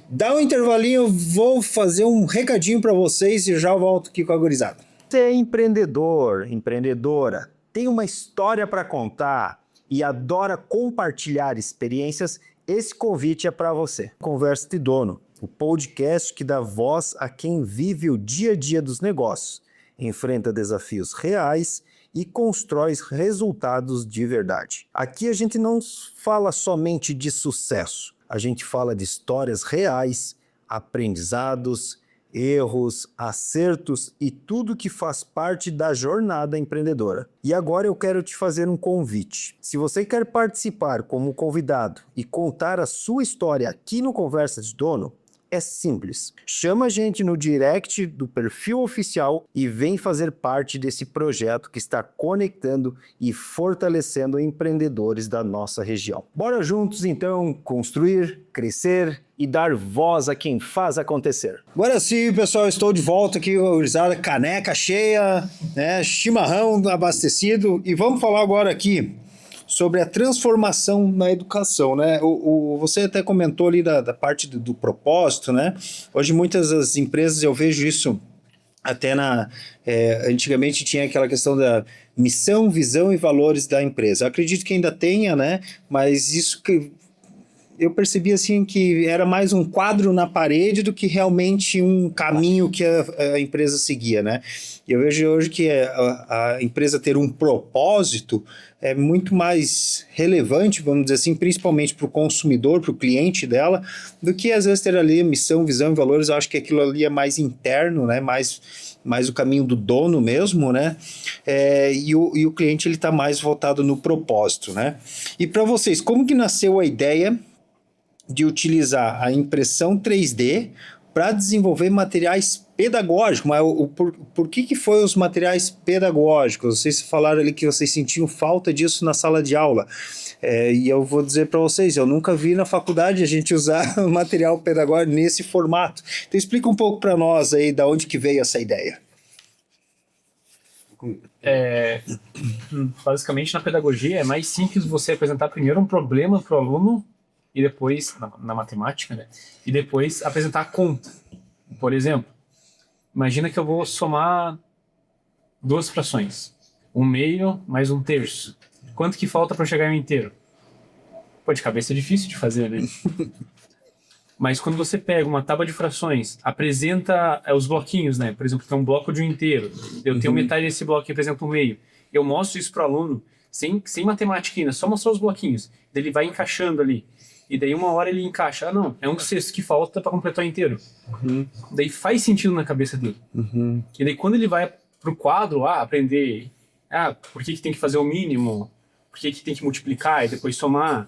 Dá um intervalinho, vou fazer um recadinho para vocês e já volto aqui com a gurizada. Você é empreendedor, empreendedora, tem uma história para contar e adora compartilhar experiências, esse convite é para você. Conversa de Dono, o podcast que dá voz a quem vive o dia a dia dos negócios, enfrenta desafios reais e constrói resultados de verdade. Aqui a gente não fala somente de sucesso, a gente fala de histórias reais, aprendizados, erros, acertos e tudo que faz parte da jornada empreendedora. E agora eu quero te fazer um convite. Se você quer participar como convidado e contar a sua história aqui no Conversa de Dono, é simples. Chama a gente no direct do perfil oficial e vem fazer parte desse projeto que está conectando e fortalecendo empreendedores da nossa região. Bora juntos então construir, crescer e dar voz a quem faz acontecer. Agora sim, pessoal, estou de volta aqui, gurizada, caneca cheia, né, chimarrão abastecido, e vamos falar agora aqui sobre a transformação na educação, né? Você até comentou ali da parte do propósito, né? Hoje muitas das empresas, eu vejo isso até antigamente tinha aquela questão da missão, visão e valores da empresa. Eu acredito que ainda tenha, né? Mas isso que eu percebi assim que era mais um quadro na parede do que realmente um caminho que a empresa seguia, né? E eu vejo hoje que a empresa ter um propósito é muito mais relevante, vamos dizer assim, principalmente para o consumidor, para o cliente dela, do que às vezes ter ali missão, visão e valores. Eu acho que aquilo ali é mais interno, né? Mais o caminho do dono mesmo, né? E o cliente ele está mais voltado no propósito, né? E para vocês, como que nasceu a ideia de utilizar a impressão 3D para desenvolver materiais pedagógicos? Mas por que foi os materiais pedagógicos? Vocês falaram ali que vocês sentiam falta disso na sala de aula. E eu vou dizer para vocês, eu nunca vi na faculdade a gente usar material pedagógico nesse formato. Então explica um pouco para nós aí de onde que veio essa ideia. Basicamente, na pedagogia é mais simples você apresentar primeiro um problema para o aluno e depois, na matemática, né? E depois apresentar a conta. Por exemplo, imagina que eu vou somar duas frações. 1/2 mais 1/3. Quanto que falta para chegar em 1/2? Pô, de cabeça é difícil de fazer, né? Mas quando você pega uma tábua de frações, apresenta os bloquinhos, né? Por exemplo, tem um bloco de 1/2. Eu tenho metade desse bloco que representa 1/2. Eu mostro isso para o aluno, sem matemática ainda, só mostrar os bloquinhos. Daí ele vai encaixando ali. E daí uma hora ele encaixa, não, é 1/6 que falta para completar inteiro. Daí faz sentido na cabeça dele. E daí quando ele vai pro quadro, aprender, por que tem que fazer o mínimo, por que tem que multiplicar e depois somar,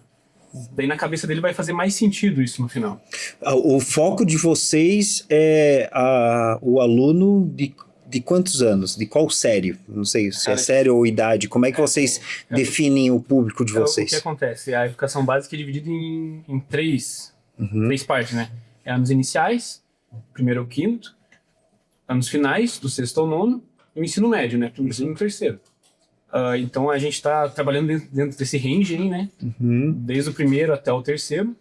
daí na cabeça dele vai fazer mais sentido isso no final. O foco de vocês é o aluno de quantos anos? De qual série? Não sei se é série ou idade. Como é que vocês definem o público de vocês? O que acontece? A educação básica é dividida em três partes, né? É anos iniciais, 1º ao 5º, anos finais, do 6º ao 9º, e o ensino médio, né? 1º, 2º e 3º. Então a gente está trabalhando dentro desse range aí, né? Desde o 1º até o 3º.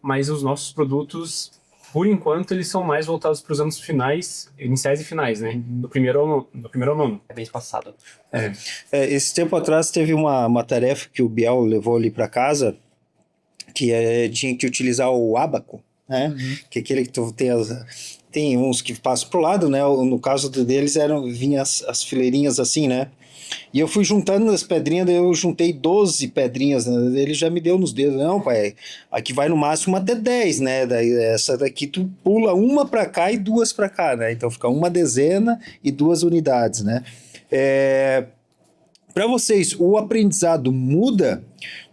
Mas os nossos produtos, por enquanto, eles são mais voltados para os anos finais, iniciais e finais, né? Do 1º ao 9º. É bem espaçado. Esse tempo atrás teve uma tarefa que o Biel levou ali para casa, que tinha que utilizar o ábaco, né? Que é aquele que tu tem uns que passam pro lado, né? No caso deles vinha as fileirinhas assim, né? E eu fui juntando as pedrinhas, daí eu juntei 12 pedrinhas, né? Ele já me deu nos dedos. Não, pai, aqui vai no máximo até 10, né? Daí essa daqui tu pula uma para cá e 2 para cá, né? Então fica uma dezena e 2 unidades, né? Para vocês, o aprendizado muda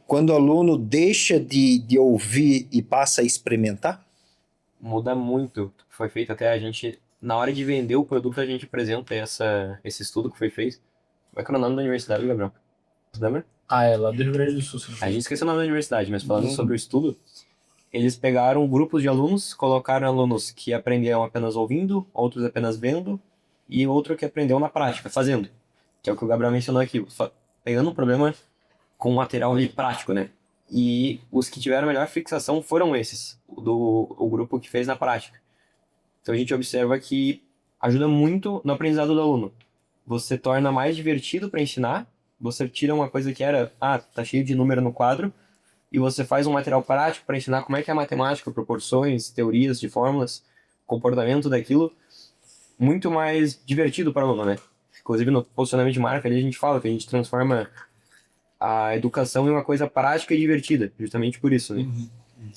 quando o aluno deixa de ouvir e passa a experimentar? Muda muito. Foi feito até a gente, na hora de vender o produto, a gente apresenta esse estudo que foi feito. Como é que é o nome da universidade, Gabriel? Você lembra? É lá do Rio Grande do Sul. A gente esqueceu o nome da universidade, mas falando sobre o estudo, eles pegaram grupos de alunos, colocaram alunos que aprenderam apenas ouvindo, outros apenas vendo, e outro que aprendeu na prática, fazendo. Que é o que o Gabriel mencionou aqui, pegando um problema com material ali prático, né? E os que tiveram melhor fixação foram esses, o grupo que fez na prática. Então a gente observa que ajuda muito no aprendizado do aluno. Você torna mais divertido para ensinar você tira uma coisa que era, tá cheio de número no quadro, e você faz um material prático para ensinar como é que é a matemática, proporções, teorias de fórmulas, comportamento daquilo, muito mais divertido para o aluno, né? Inclusive no posicionamento de marca ali a gente fala que a gente transforma a educação em uma coisa prática e divertida, justamente por isso, né?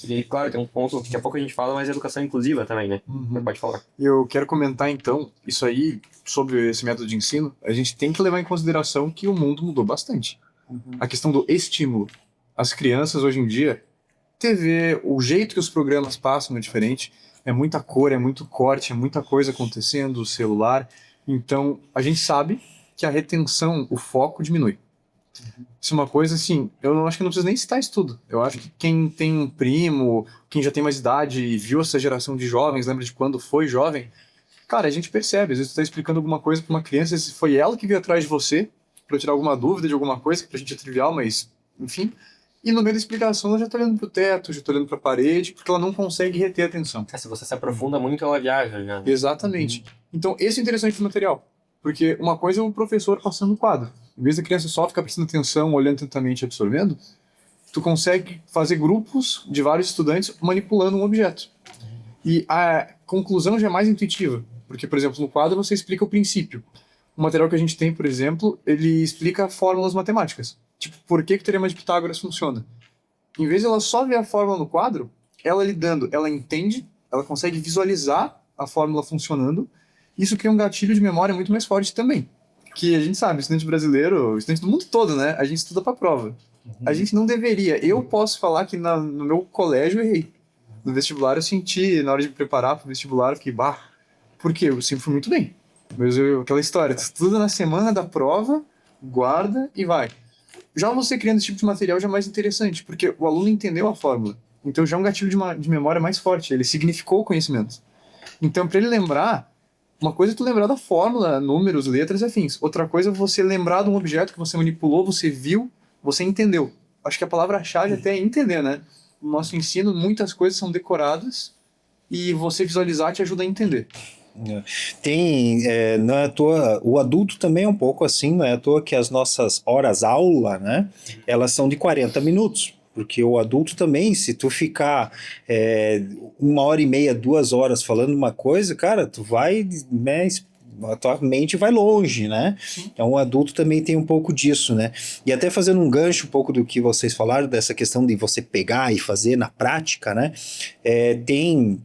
E aí, claro, tem um ponto, daqui a pouco a gente fala, mas educação inclusiva também, né? Mas pode falar. Eu quero comentar, então, isso aí, sobre esse método de ensino, a gente tem que levar em consideração que o mundo mudou bastante. A questão do estímulo. As crianças, hoje em dia, TV, o jeito que os programas passam é diferente, é muita cor, é muito corte, é muita coisa acontecendo, o celular. Então, a gente sabe que a retenção, o foco diminui. Isso é uma coisa, assim, eu não acho que não precisa nem citar isso tudo. Eu acho que quem tem um primo, quem já tem mais idade e viu essa geração de jovens, lembra de quando foi jovem, cara, a gente percebe. Às vezes tu tá explicando alguma coisa pra uma criança, se foi ela que veio atrás de você pra tirar alguma dúvida de alguma coisa, que pra gente é trivial, mas, enfim. E no meio da explicação ela já tá olhando pro teto, já tá olhando pra parede, porque ela não consegue reter a atenção. Se você se aprofunda muito, ela viaja já. Exatamente. Então, esse é o interessante do material. Porque uma coisa é o professor passando o quadro. Em vez da criança só ficar prestando atenção, olhando atentamente e absorvendo, tu consegue fazer grupos de vários estudantes manipulando um objeto. E a conclusão já é mais intuitiva. Porque, por exemplo, no quadro você explica o princípio. O material que a gente tem, por exemplo, ele explica fórmulas matemáticas. Tipo, por que o Teorema de Pitágoras funciona? Em vez de ela só ver a fórmula no quadro, ela lidando, ela entende, ela consegue visualizar a fórmula funcionando. Isso cria um gatilho de memória muito mais forte também. Que a gente sabe, estudante brasileiro, estudante do mundo todo, né? A gente estuda pra prova. A gente não deveria. Eu posso falar que no meu colégio eu errei. No vestibular eu senti, na hora de me preparar pro vestibular, eu fiquei, porque eu sempre fui muito bem. Mas aquela história, tu estuda na semana da prova, guarda e vai. Já você criando esse tipo de material já é mais interessante, porque o aluno entendeu a fórmula. Então já é um gatilho de memória mais forte, ele significou o conhecimento. Então, para ele lembrar, uma coisa é tu lembrar da fórmula, números, letras e afins. Outra coisa é você lembrar de um objeto que você manipulou, você viu, você entendeu. Acho que a palavra-chave até é entender, né? No nosso ensino, muitas coisas são decoradas e você visualizar te ajuda a entender. Não é à toa, o adulto também é um pouco assim, não é à toa que as nossas horas aula, né, elas são de 40 minutos, porque o adulto também, se tu ficar 1h30, 2 horas falando uma coisa, cara, tu vai, né, a tua mente vai longe, né? Então o adulto também tem um pouco disso, né? E até fazendo um gancho um pouco do que vocês falaram, dessa questão de você pegar e fazer na prática, né? Tem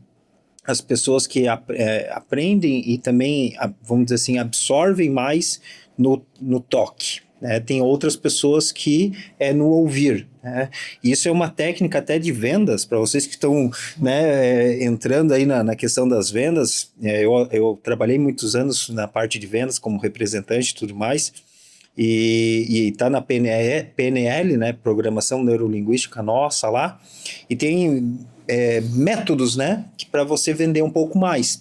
as pessoas que aprendem e também, vamos dizer assim, absorvem mais no toque. Né? Tem outras pessoas que é no ouvir. Né? Isso é uma técnica até de vendas, para vocês que estão, né, entrando aí na questão das vendas. Eu trabalhei muitos anos na parte de vendas como representante e tudo mais, e está na PNL, né, Programação Neurolinguística nossa lá, e tem métodos, né, para você vender um pouco mais.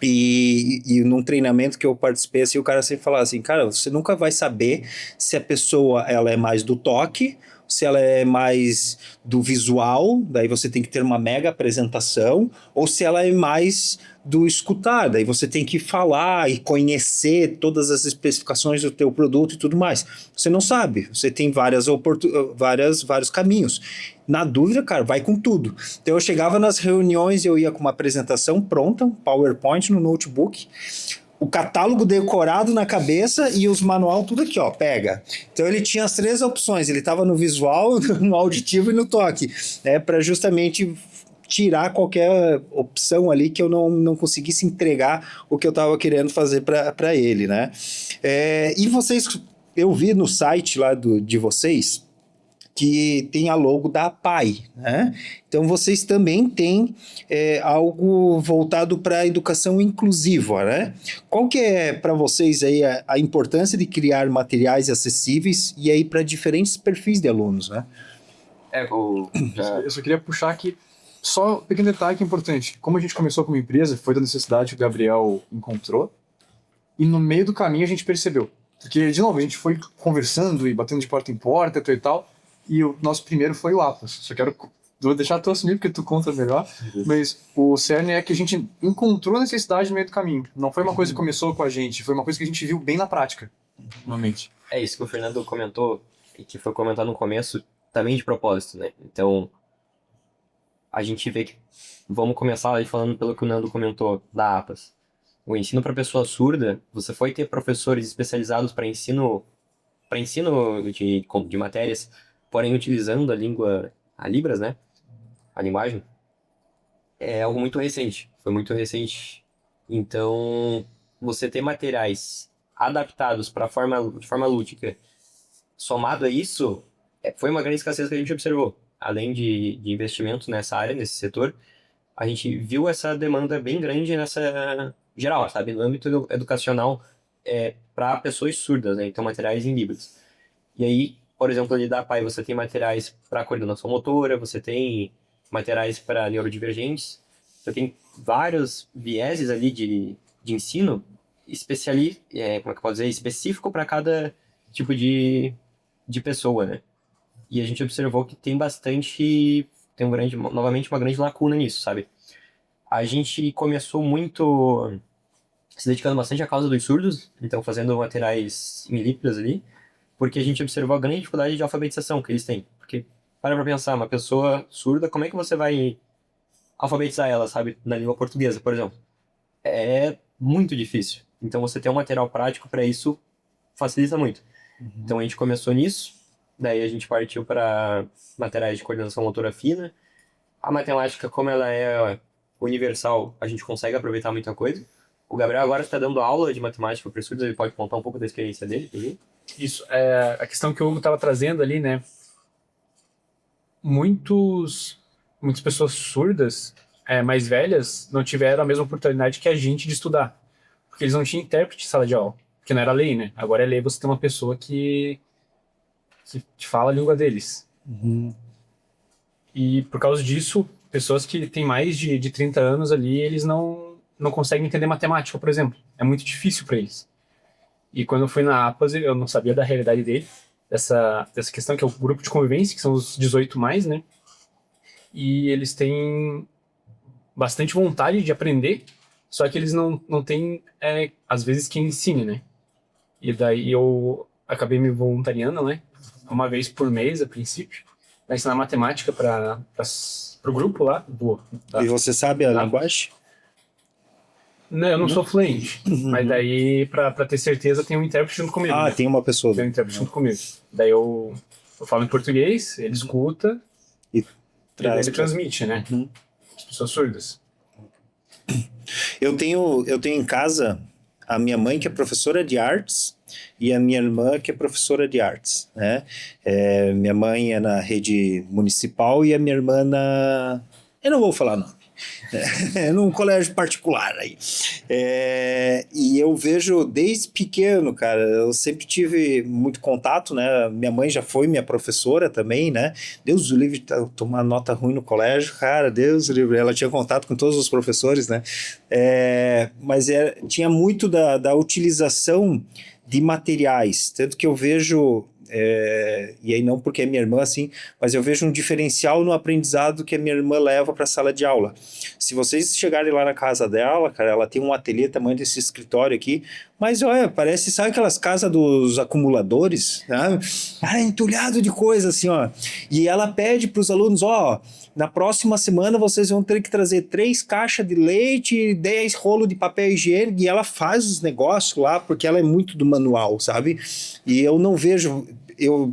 E num treinamento que eu participei, assim, o cara sempre falava assim, cara, você nunca vai saber se a pessoa ela é mais do toque, se ela é mais do visual, daí você tem que ter uma mega apresentação, ou se ela é mais do escutar, daí você tem que falar e conhecer todas as especificações do teu produto e tudo mais. Você não sabe, você tem vários caminhos. Na dúvida, cara, vai com tudo. Então eu chegava nas reuniões, eu ia com uma apresentação pronta, um PowerPoint no notebook, o catálogo decorado na cabeça e os manual tudo aqui, ó, pega. Então ele tinha as 3 opções, ele estava no visual, no auditivo e no toque, né, para justamente tirar qualquer opção ali que eu não conseguisse entregar o que eu estava querendo fazer para ele, né? E vocês, eu vi no site lá de vocês que tem a logo da APAE, né? Então vocês também têm algo voltado para a educação inclusiva, né? Qual que é para vocês aí a importância de criar materiais acessíveis e aí para diferentes perfis de alunos, né? Eu só queria puxar aqui só um pequeno detalhe que é importante. Como a gente começou como empresa, foi da necessidade que o Gabriel encontrou, e no meio do caminho a gente percebeu. Porque, de novo, a gente foi conversando e batendo de porta em porta e tal, e o nosso primeiro foi o Atlas. Só vou deixar tu assumir porque tu conta melhor, mas o cerne é que a gente encontrou necessidade no meio do caminho. Não foi uma coisa que começou com a gente, foi uma coisa que a gente viu bem na prática. normalmente. É isso que o Fernando comentou, e que foi comentado no começo, também de propósito, né? Então, a gente vê que, vamos começar aí falando pelo que o Nando comentou, da APAS. O ensino para pessoa surda, você foi ter professores especializados para ensino de matérias, porém utilizando a língua, a Libras, né? A linguagem, é algo muito recente. Foi muito recente. Então, você ter materiais adaptados para de forma lúdica, somado a isso, foi uma grande escassez que a gente observou. Além de investimento nessa área, nesse setor, a gente viu essa demanda bem grande nessa geral, sabe? No âmbito educacional, para pessoas surdas, né? Então, materiais em Libras. E aí, por exemplo, ali da PAI, você tem materiais para coordenação motora, você tem materiais para neurodivergentes, você tem vários vieses ali de ensino como é que eu posso dizer, específico para cada tipo de pessoa, né? E a gente observou que tem novamente uma grande lacuna nisso, sabe? A gente começou muito se dedicando bastante à causa dos surdos, então fazendo materiais em Libras ali, porque a gente observou a grande dificuldade de alfabetização que eles têm. Porque, para pra pensar, uma pessoa surda, como é que você vai alfabetizar ela, sabe? Na língua portuguesa, por exemplo. É muito difícil. Então, você ter um material prático para isso facilita muito. Então, a gente começou nisso, daí a gente partiu para materiais de coordenação motora fina. A matemática, como ela é universal, a gente consegue aproveitar muita coisa. O Gabriel agora está dando aula de matemática para surdos, ele pode contar um pouco da experiência dele, tá. Isso, a questão que o Hugo estava trazendo ali, né? Muitas pessoas surdas, mais velhas, não tiveram a mesma oportunidade que a gente de estudar. Porque eles não tinham intérprete em sala de aula. Porque não era lei, né? Agora é lei você ter uma pessoa que te fala a língua deles. E por causa disso, pessoas que têm mais de 30 anos ali, eles não conseguem entender matemática, por exemplo. É muito difícil para eles. E quando eu fui na APAS, eu não sabia da realidade dele, dessa questão que é o grupo de convivência, que são os 18 mais, né? E eles têm bastante vontade de aprender, só que eles não têm, às vezes, quem ensine, né? E daí eu acabei me voluntariando, né? Uma vez por mês, a princípio, para ensinar matemática para o grupo lá. E você sabe a linguagem? Não, eu não sou fluente, mas daí, pra ter certeza, tem um intérprete junto comigo. Ah, né? tem uma pessoa. Tem um intérprete junto comigo. Daí eu falo em português, ele escuta E e daí traz ele transmite, né? As pessoas surdas. Eu tenho em casa a minha mãe, que é professora de artes, e a minha irmã, que é professora de artes, né? Minha mãe é na rede municipal e a minha irmã na... Eu não vou falar nome. Num colégio particular aí. E eu vejo desde pequeno, cara, eu sempre tive muito contato, né? Minha mãe já foi minha professora também, né? Deus o livre, tomar nota ruim no colégio, cara, Deus o livre, ela tinha contato com todos os professores, né? Mas tinha muito da utilização de materiais, tanto que eu vejo... e aí não porque é minha irmã assim, mas eu vejo um diferencial no aprendizado que a minha irmã leva para a sala de aula. Se vocês chegarem lá na casa dela, cara, ela tem um ateliê tamanho desse escritório aqui, mas olha, parece, sabe aquelas casas dos acumuladores, né? Entulhado de coisa assim, ó. E ela pede para os alunos, ó, na próxima semana vocês vão ter que trazer 3 caixas de leite, 10 rolos de papel higiênico, e ela faz os negócios lá, porque ela é muito do manual, sabe? E eu não vejo...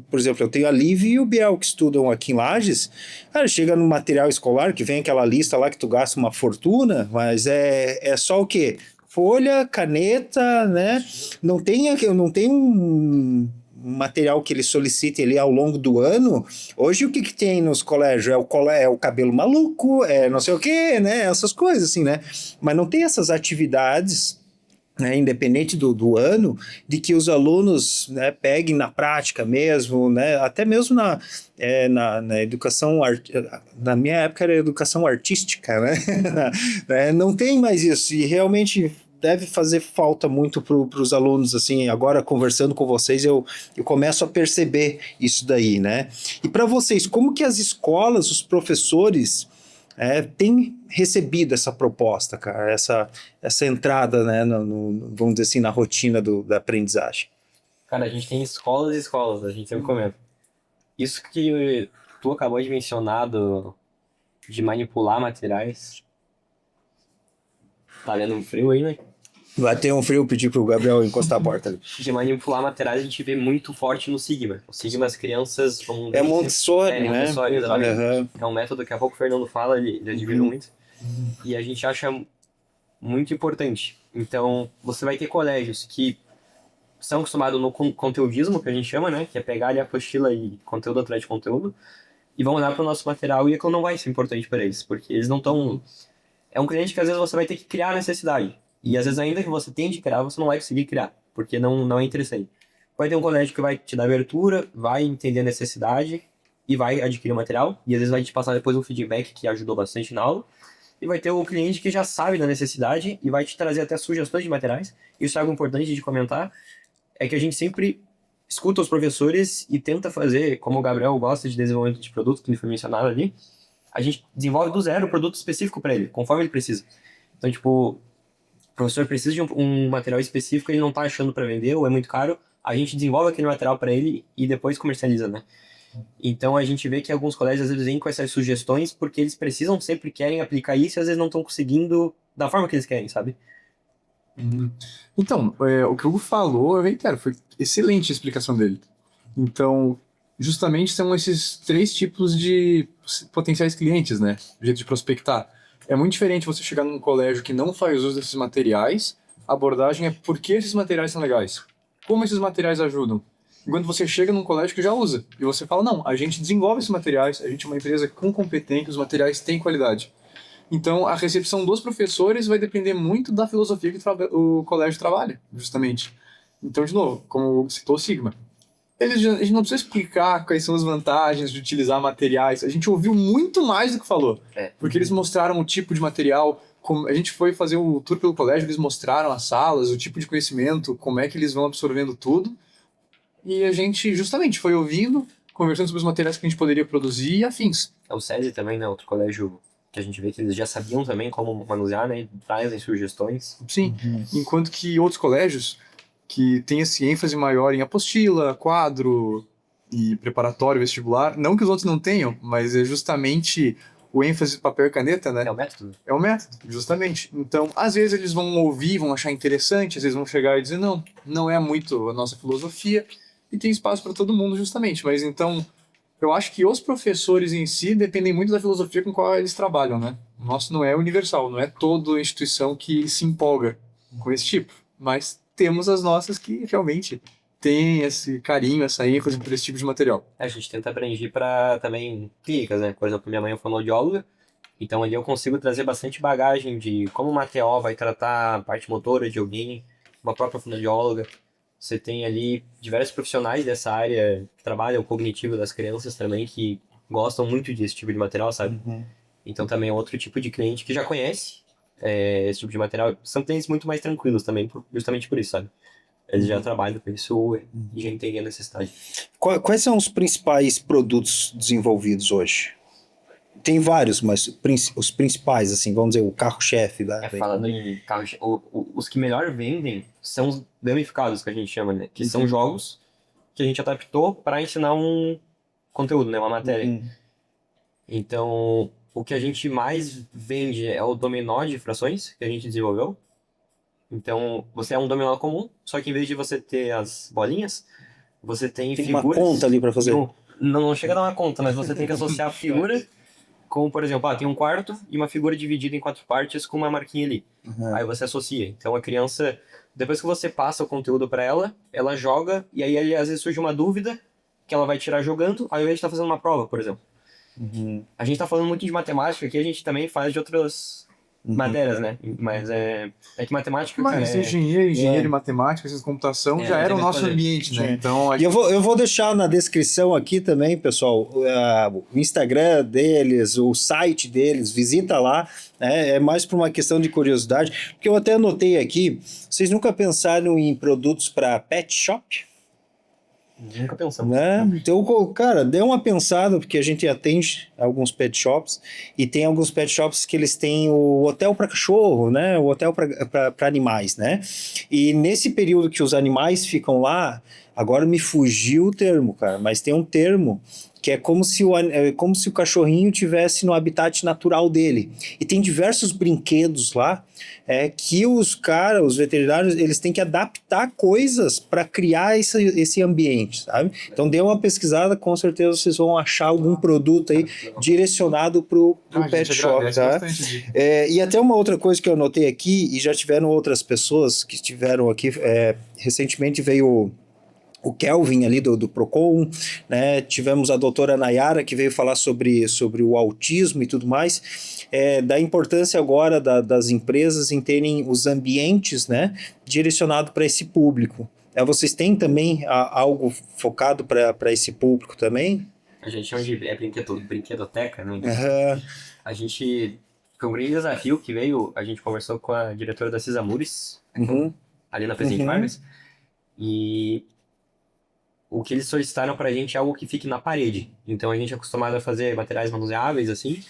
por exemplo, eu tenho a Liv e o Biel que estudam aqui em Lages, cara, chega no material escolar, que vem aquela lista lá que tu gasta uma fortuna, mas é só o quê? Folha, caneta, né? Não tem um material que eles solicitem ali ao longo do ano. Hoje o que tem nos colégios? É o cabelo maluco, não sei o quê, né? Essas coisas assim, né? Mas não tem essas atividades, né, independente do ano, de que os alunos, né, peguem na prática mesmo, né, até mesmo na educação, na minha época era educação artística, né, não tem mais isso, e realmente deve fazer falta muito para os alunos, assim, agora conversando com vocês eu começo a perceber isso daí, né, e para vocês, como que as escolas, os professores têm recebido essa proposta, cara, essa entrada, né, vamos dizer assim, na rotina da aprendizagem? Cara, a gente tem escolas e escolas, a gente sempre comenta. Isso que tu acabou de mencionar de manipular materiais. Tá vendo um frio aí, né? Vai ter um frio, pedir pro Gabriel encostar a porta ali. De manipular materiais a gente vê muito forte no Sigma. O Sigma, as crianças vão... É Montessori, né? Montessori, exatamente. Aham. É um método que a pouco o Fernando fala, ele admira muito. E a gente acha muito importante. Então, você vai ter colégios que são acostumados no conteudismo, que a gente chama, né? Que é pegar ali a apostila e conteúdo atrás de conteúdo, e vão olhar para o nosso material e aquilo não vai ser importante para eles, porque eles não estão... É um cliente que às vezes você vai ter que criar a necessidade. E às vezes ainda que você tente criar, você não vai conseguir criar, porque não é interessante. Vai ter um colégio que vai te dar abertura, vai entender a necessidade e vai adquirir o material, e às vezes vai te passar depois um feedback que ajudou bastante na aula. E vai ter o cliente que já sabe da necessidade e vai te trazer até sugestões de materiais. Isso é algo importante de comentar, é que a gente sempre escuta os professores e tenta fazer, como o Gabriel gosta de desenvolvimento de produto, que ele foi mencionado ali, a gente desenvolve do zero o produto específico para ele, conforme ele precisa. Então, tipo, o professor precisa de um material específico, ele não tá achando para vender ou é muito caro, a gente desenvolve aquele material para ele e depois comercializa, né? Então a gente vê que alguns colégios às vezes vêm com essas sugestões porque eles precisam, sempre querem aplicar isso e às vezes não estão conseguindo da forma que eles querem, sabe? Então, o que o Hugo falou, eu reitero, foi excelente a explicação dele. Então, justamente são esses 3 tipos de potenciais clientes, né? O jeito de prospectar. É muito diferente você chegar num colégio que não faz uso desses materiais, a abordagem é por que esses materiais são legais? Como esses materiais ajudam? Enquanto você chega num colégio que já usa, e você fala, não, a gente desenvolve esses materiais, a gente é uma empresa com competência, os materiais têm qualidade. Então, a recepção dos professores vai depender muito da filosofia que o colégio trabalha, justamente. Então, de novo, como citou o Sigma, a gente não precisa explicar quais são as vantagens de utilizar materiais. A gente ouviu muito mais do que falou. Porque eles mostraram o tipo de material. A gente foi fazer o tour pelo colégio, eles mostraram as salas, o tipo de conhecimento, como é que eles vão absorvendo tudo. E a gente, justamente, foi ouvindo, conversando sobre os materiais que a gente poderia produzir e afins. O SESI também, né? Outro colégio que a gente vê que eles já sabiam também como manusear, né? E trazem sugestões. Sim, enquanto que outros colégios que têm esse ênfase maior em apostila, quadro e preparatório vestibular, não que os outros não tenham, mas é justamente o ênfase papel e caneta, né? É o método? É o método, justamente. Então, às vezes eles vão ouvir, vão achar interessante, às vezes vão chegar e dizer, não é muito a nossa filosofia, e tem espaço para todo mundo, justamente. Mas então, eu acho que os professores em si dependem muito da filosofia com qual eles trabalham, né? O nosso não é universal, não é toda instituição que se empolga com esse tipo, mas temos as nossas que realmente têm esse carinho, essa ênfase por esse tipo de material. A gente tenta abranger para também clínicas, né? Por exemplo, minha mãe é fonoaudióloga, então ali eu consigo trazer bastante bagagem de como uma TO vai tratar a parte motora de alguém, uma própria fonoaudióloga. Você tem ali diversos profissionais dessa área que trabalham o cognitivo das crianças também, que gostam muito desse tipo de material, sabe? Então também é outro tipo de cliente que já conhece esse tipo de material. São clientes muito mais tranquilos também, justamente por isso, sabe? Eles já trabalham com isso e já entendem a necessidade. Quais são os principais produtos desenvolvidos hoje? Tem vários, mas os principais, assim, vamos dizer, o carro-chefe da... Falando em carro, os que melhor vendem são os gamificados, que a gente chama, né? Que são jogos que a gente adaptou para ensinar um conteúdo, né? Uma matéria. Então, o que a gente mais vende é o dominó de frações, que a gente desenvolveu. Então, você é um dominó comum, só que em vez de você ter as bolinhas, você tem figuras... uma conta ali para fazer. Não chega a dar uma conta, mas você tem que associar a figura com, por exemplo, tem um quarto e uma figura dividida em 4 partes com uma marquinha ali. Aí você associa. Então, a criança, depois que você passa o conteúdo para ela joga, e aí às vezes surge uma dúvida que ela vai tirar jogando, ao invés de estar fazendo uma prova, por exemplo. A gente tá falando muito de matemática, que a gente também faz de outras matérias, né? Mas é que matemática... Mas engenheiro e matemática, ciência de computação já era o nosso ambiente, né? Então, E eu vou deixar na descrição aqui também, pessoal, o Instagram deles, o site deles, visita lá, né? É mais por uma questão de curiosidade, porque eu até anotei aqui, vocês nunca pensaram em produtos para pet shop? Nunca pensamos. Né? Então, cara, dê uma pensada, porque a gente atende alguns pet shops e tem alguns pet shops que eles têm o hotel para cachorro, né? O hotel para animais, né? E nesse período que os animais ficam lá, agora me fugiu o termo, cara, mas tem um termo que é como se o cachorrinho tivesse no habitat natural dele. E tem diversos brinquedos lá que os veterinários, eles têm que adaptar coisas para criar esse ambiente, sabe? Então dê uma pesquisada, com certeza vocês vão achar algum produto aí direcionado pro pet shop, tá? E até uma outra coisa que eu anotei aqui, e já tiveram outras pessoas que estiveram aqui, recentemente veio o Kelvin ali do Procon, né? Tivemos a doutora Nayara que veio falar sobre o autismo e tudo mais, da importância agora das empresas em terem os ambientes, né, direcionado para esse público. Vocês têm também algo focado para esse público também? A gente chama de brinquedoteca, né? Uhum. A gente, foi um grande desafio que veio, a gente conversou com a diretora da Cisamures, ali na Presidente Vargas, e o que eles solicitaram pra gente é algo que fique na parede. Então a gente é acostumado a fazer materiais manuseáveis, assim,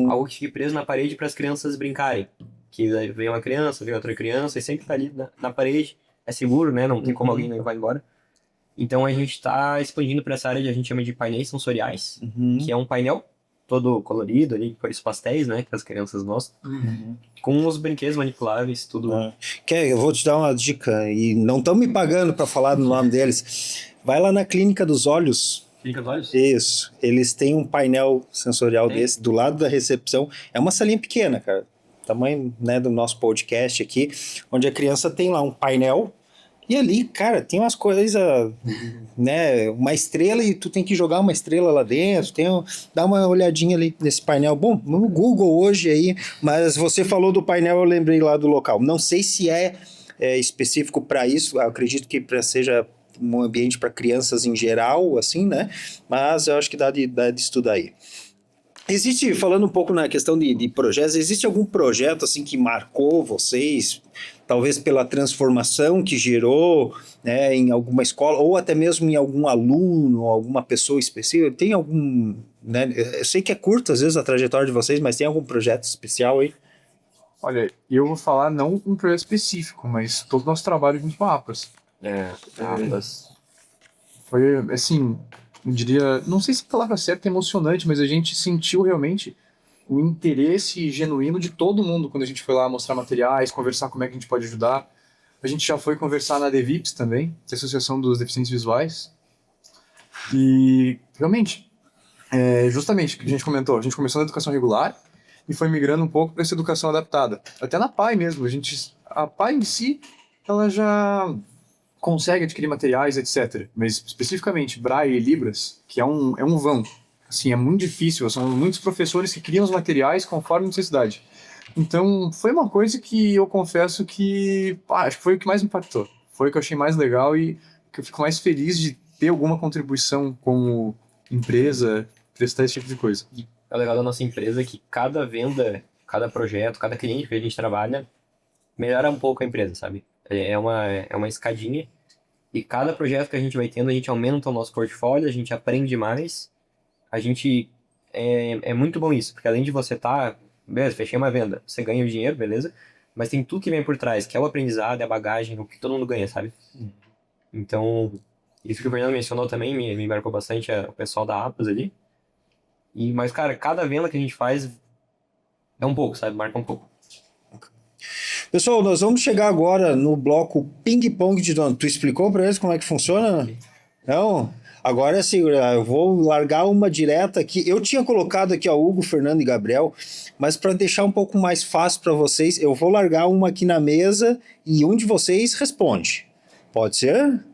algo que fique preso na parede para as crianças brincarem. Que vem uma criança, vem outra criança, e sempre tá ali na parede. É seguro, né? Não tem como alguém levar embora. Então a gente tá expandindo para essa área que a gente chama de painéis sensoriais, que é um painel todo colorido ali, com os pastéis, né? Que as crianças gostam. Com os brinquedos manipuláveis, tudo. Eu vou te dar uma dica, e não estão me pagando para falar do nome deles. Vai lá na Clínica dos Olhos. Clínica dos Olhos? Isso. Eles têm um painel sensorial desse, do lado da recepção. É uma salinha pequena, cara. Tamanho, né, do nosso podcast aqui, onde a criança tem lá um painel. E ali, cara, tem umas coisas, né, uma estrela e tu tem que jogar uma estrela lá dentro, dá uma olhadinha ali nesse painel. Bom, no Google hoje aí, mas você falou do painel, eu lembrei lá do local. Não sei se é específico para isso, eu acredito que seja um ambiente para crianças em geral, assim, né, mas eu acho que dá de estudar aí. Falando um pouco na questão de projetos, existe algum projeto assim que marcou vocês, talvez pela transformação que gerou, né, em alguma escola, ou até mesmo em algum aluno, alguma pessoa específica? Tem algum, né, eu sei que é curto às vezes a trajetória de vocês, mas tem algum projeto especial aí? Olha, eu vou falar não um projeto específico, mas todo o nosso trabalho junto com a APAS. Foi, assim, eu diria, não sei se a palavra certa é emocionante, mas a gente sentiu realmente o interesse genuíno de todo mundo quando a gente foi lá mostrar materiais, conversar como é que a gente pode ajudar. A gente já foi conversar na DEVIPS também, a Associação dos Deficientes Visuais. E, realmente, justamente, o que a gente comentou, a gente começou na educação regular e foi migrando um pouco para essa educação adaptada. Até na PAI mesmo, a PAI em si, ela já consegue adquirir materiais, etc. Mas, especificamente, Braille e Libras, que é um vão. Assim, é muito difícil, são muitos professores que criam os materiais conforme a necessidade. Então, foi uma coisa que eu confesso que acho que foi o que mais me impactou. Foi o que eu achei mais legal e que eu fico mais feliz de ter alguma contribuição como empresa, prestar esse tipo de coisa. O legal da nossa empresa é que cada venda, cada projeto, cada cliente que a gente trabalha, melhora um pouco a empresa, sabe? É uma escadinha e cada projeto que a gente vai tendo, a gente aumenta o nosso portfólio, a gente aprende mais, a gente... É muito bom isso, porque além de você beleza, fechei uma venda, você ganha o dinheiro, beleza, mas tem tudo que vem por trás, que é o aprendizado, é a bagagem, o que todo mundo ganha, sabe? Então, isso que o Fernando mencionou também me marcou bastante, o pessoal da APAS ali. Mas, cara, cada venda que a gente faz é um pouco, sabe? Marca um pouco. Pessoal, nós vamos chegar agora no bloco ping-pong de dono. Tu explicou para eles como é que funciona? Não? Agora é assim, eu vou largar uma direta aqui. Eu tinha colocado aqui Hugo, Fernando e Gabriel, mas para deixar um pouco mais fácil para vocês, eu vou largar uma aqui na mesa e um de vocês responde. Pode ser?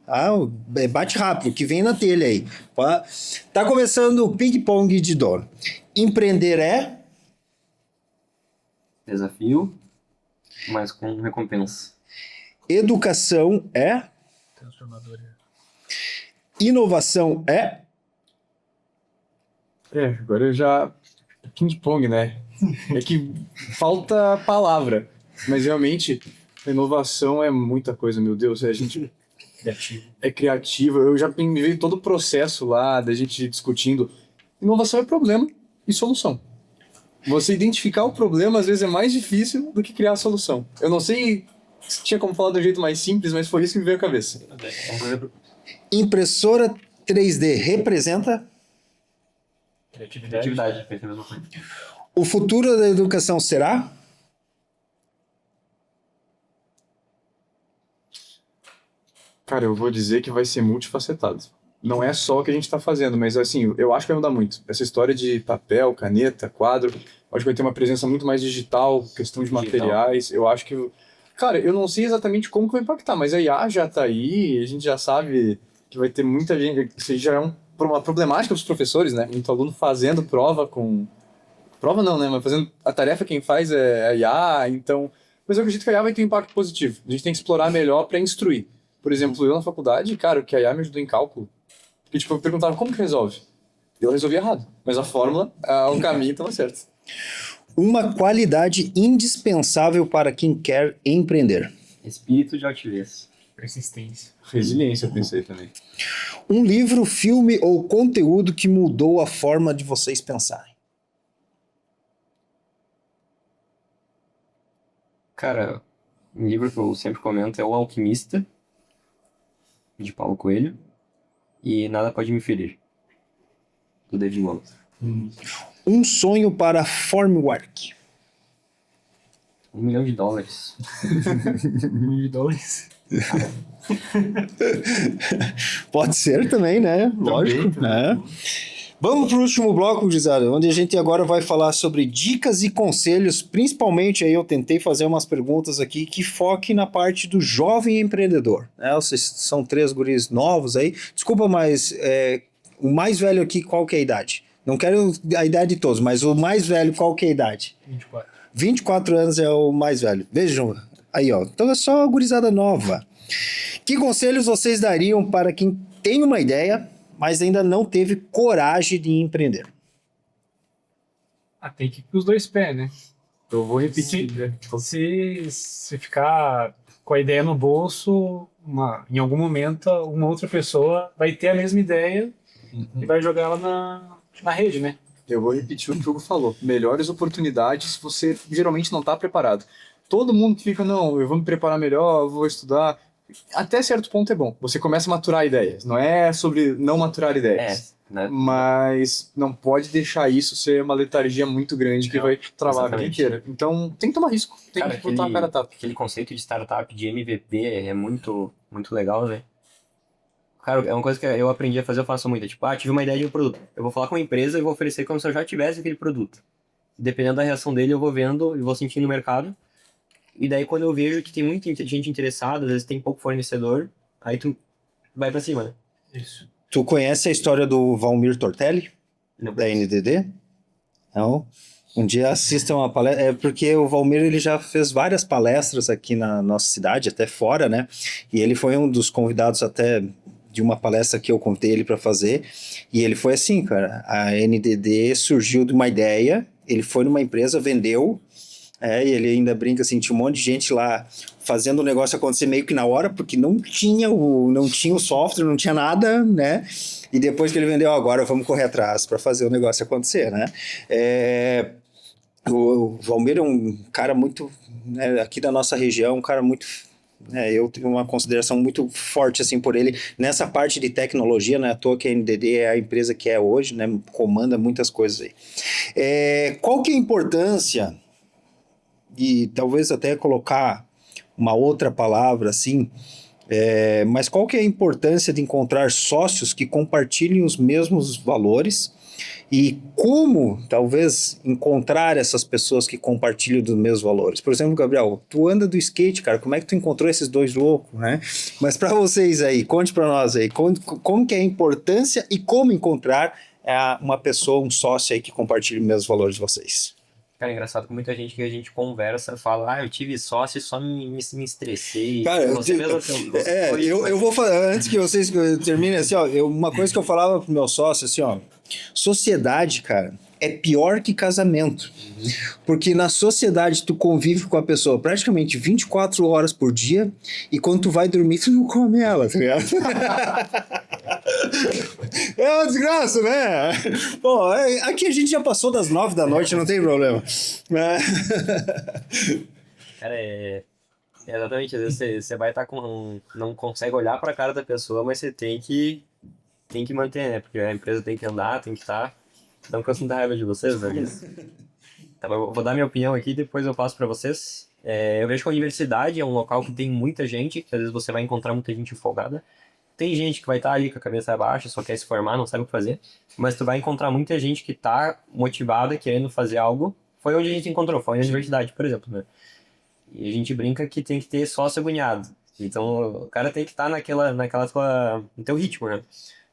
Bate rápido, que vem na telha aí. Tá começando o ping-pong de dono. Empreender é? Desafio, mas com recompensa. Educação é? Transformadora. Inovação é? Agora eu já... Ping-pong, né? É que falta palavra. Mas realmente, a inovação é muita coisa, meu Deus. A gente Criativo. É criativa. Eu já me veio todo o processo lá da gente discutindo. Inovação é problema e solução. Você identificar o problema, às vezes, é mais difícil do que criar a solução. Eu não sei se tinha como falar de um jeito mais simples, mas foi isso que me veio à cabeça. Impressora 3D representa Criatividade. fez a mesma coisa. o futuro da educação será? Cara, eu vou dizer que vai ser multifacetado. Não é só o que a gente está fazendo, mas assim, eu acho que vai mudar muito. Essa história de papel, caneta, quadro, acho que vai ter uma presença muito mais digital, questão de materiais. Eu acho que... Cara, eu não sei exatamente como que vai impactar, mas a IA já tá aí, a gente já sabe que vai ter muita gente... Isso já é uma problemática dos professores, né? Muito aluno fazendo prova com... Prova não, né? Mas fazendo a tarefa quem faz é a IA, então... Mas eu acredito que a IA vai ter um impacto positivo. A gente tem que explorar melhor para instruir. Por exemplo, eu na faculdade, cara, o que a IA me ajudou em cálculo, porque tipo, eu perguntava como que resolve. Eu resolvi errado, mas a fórmula, o caminho estava certo. Uma qualidade indispensável para quem quer empreender. Espírito de altivez. Persistência. Resiliência, eu pensei também. Um livro, filme ou conteúdo que mudou a forma de vocês pensarem. Cara, um livro que eu sempre comento é O Alquimista, de Paulo Coelho, e Nada Pode Me Ferir, do David Wallace. Um sonho para Formwork. $1 milhão. $1.000. Pode ser também, né? Lógico. Né? Vamos para o último bloco, gurizada, onde a gente agora vai falar sobre dicas e conselhos, principalmente aí eu tentei fazer umas perguntas aqui que foquem na parte do jovem empreendedor. Né? Vocês são 3 guris novos aí. Desculpa, mas o mais velho aqui, qual que é a idade? Não quero a idade de todos, mas o mais velho, qual que é a idade? 24. 24 anos é o mais velho. Vejam, aí ó, então é só gurizada nova. Que conselhos vocês dariam para quem tem uma ideia, mas ainda não teve coragem de empreender? Tem que ir com os 2 pés, né? Eu vou repetir. Se ficar com a ideia no bolso, em algum momento, uma outra pessoa vai ter a mesma ideia e vai jogar ela na rede, né? Eu vou repetir o que o Hugo falou. Melhores oportunidades você geralmente não está preparado. Todo mundo que fica, não, eu vou me preparar melhor, eu vou estudar. Até certo ponto é bom. Você começa a maturar ideias. Não é sobre não maturar ideias. Né? Mas não pode deixar isso ser uma letargia muito grande que vai travar a vida inteira. Então tem que tomar risco. Tem Cara, que botar a cara a tapa. aquele conceito de startup, de MVP, é muito, muito legal, né? Cara, é uma coisa que eu aprendi a fazer, eu faço muito. Tipo, tive uma ideia de um produto. Eu vou falar com uma empresa e vou oferecer como se eu já tivesse aquele produto. Dependendo da reação dele, eu vou vendo e vou sentindo no mercado. E daí, quando eu vejo que tem muita gente interessada, às vezes tem pouco fornecedor, aí tu vai pra cima, né? Isso. Tu conhece a história do Valmir Tortelli, Não. da NDD? Não? Um dia assistam uma palestra, é porque o Valmir ele já fez várias palestras aqui na nossa cidade, até fora, né? E ele foi um dos convidados até de uma palestra que eu contei ele para fazer, e ele foi assim, cara, a NDD surgiu de uma ideia, ele foi numa empresa, vendeu, e ele ainda brinca assim, tinha um monte de gente lá fazendo o negócio acontecer meio que na hora, porque não tinha o software, não tinha nada, né? E depois que ele vendeu, agora vamos correr atrás para fazer o negócio acontecer, né? O Valmir é um cara muito, né, aqui da nossa região, um cara muito... eu tenho uma consideração muito forte assim por ele nessa parte de tecnologia, não é à toa que a NDD é a empresa que é hoje, né, comanda muitas coisas aí. Qual que é a importância, e talvez até colocar uma outra palavra assim, mas qual que é a importância de encontrar sócios que compartilhem os mesmos valores e como, talvez, encontrar essas pessoas que compartilham dos mesmos valores? Por exemplo, Gabriel, tu anda do skate, cara, como é que tu encontrou esses 2 loucos, né? Mas para vocês aí, conte para nós aí, como que é a importância e como encontrar uma pessoa, um sócio aí que compartilhe os mesmos valores de vocês? Cara, é engraçado com muita gente que a gente conversa, fala, eu tive sócio e só me estressei. Cara, você mesmo eu vou falar, antes que vocês terminem assim, ó, uma coisa que eu falava pro meu sócio, assim, ó, sociedade, cara, é pior que casamento. Porque na sociedade tu convive com a pessoa praticamente 24 horas por dia e quando tu vai dormir tu não come ela, tá ligado? É uma desgraça, né? Pô, aqui a gente já passou das 9 da noite, não tem problema. Cara, exatamente, às vezes você vai estar com. Não consegue olhar pra cara da pessoa, mas você tem que manter, né? Porque a empresa tem que andar, tem que estar. Não canso muita raiva de vocês, né? Tá, mas eu vou dar minha opinião aqui, depois eu passo pra vocês. Eu vejo que a universidade é um local que tem muita gente, que às vezes você vai encontrar muita gente folgada. Tem gente que vai estar ali com a cabeça baixa, só quer se formar, não sabe o que fazer. Mas tu vai encontrar muita gente que tá motivada, querendo fazer algo. Foi onde a gente encontrou, foi na universidade, por exemplo, né? E a gente brinca que tem que ter sócio agoniado. Então, o cara tem que estar no teu ritmo, né?